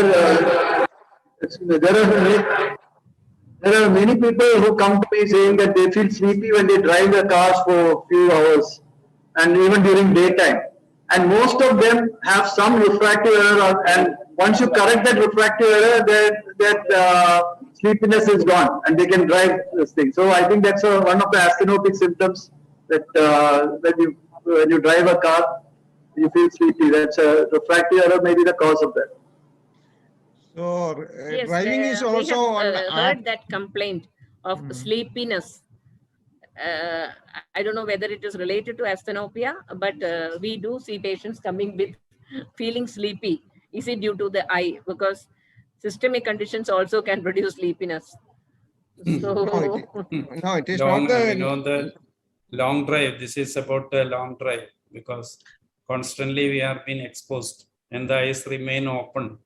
are many people who come to me saying that they feel sleepy when they drive their cars for a few hours and even during daytime. And most of them have some refractive error, and once you correct that refractive error, that sleepiness is gone and they can drive this thing. So I think that's one of the asthenopic symptoms that when you drive a car, you feel sleepy. That's a refractive error may be the cause of that. So Yes, driving is we also have, on heard that complaint of sleepiness. I don't know whether it is related to asthenopia, but we do see patients coming with feeling sleepy. Is it due to the eye? Because systemic conditions also can produce sleepiness. So no, it is Long, not the. you know, the long drive. This is about the long drive because constantly we are being exposed and the eyes remain open.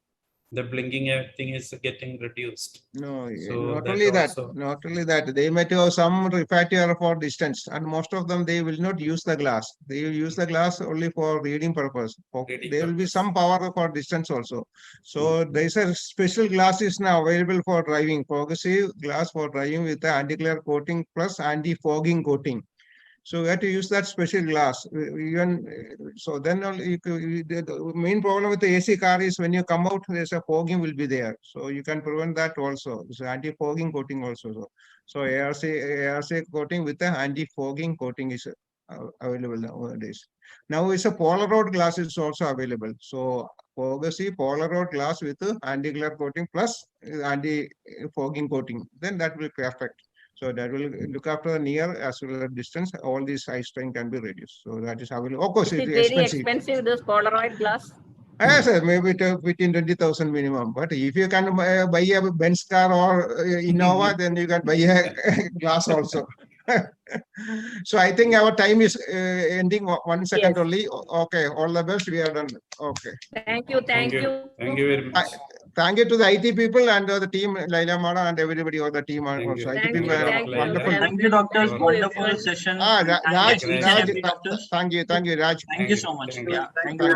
The blinking everything is getting reduced. No, So not that only that, also- not only that, they might have some refractive error for distance, and most of them they will not use the glass. They will use the glass only for reading purpose. Reading There will be purpose. some power for distance also. So there is a special glass is now available for driving, progressive glass for driving with the anti-glare coating plus anti-fogging coating. So we have to use that special glass. Even so, then the main problem with the AC car is when you come out, there's a fogging will be there. So you can prevent that also. It's anti-fogging coating also. So ARC coating with the anti-fogging coating is available nowadays. Now it's a Polaroid glass is also available. So progressive Polaroid glass with the anti-glare coating plus anti-fogging coating. Then that will be perfect. So that will look after the near as well as distance. All these eye strain can be reduced. So that is available. Of course, is it it is very expensive. expensive, this Polaroid glass? Yes, sir, maybe within 20,000 minimum. But if you can buy a Benz car or Innova, then you can buy a glass also. So I think our time is ending 1 second Yes. only. Okay, all the best. We are done. Okay. Thank you. Thank you very much. Thank you to the IT people and the team, Laila Mada and everybody on the team. Thank Also, you. IT Thank people you, are thank you. wonderful. Thank you, doctors. Thank you, Wonderful everyone. session. Raj, Thank you, each and Raj, every doctors. thank you, Raj. Thank you so much. Thank you. Yeah, thank Thank you. you.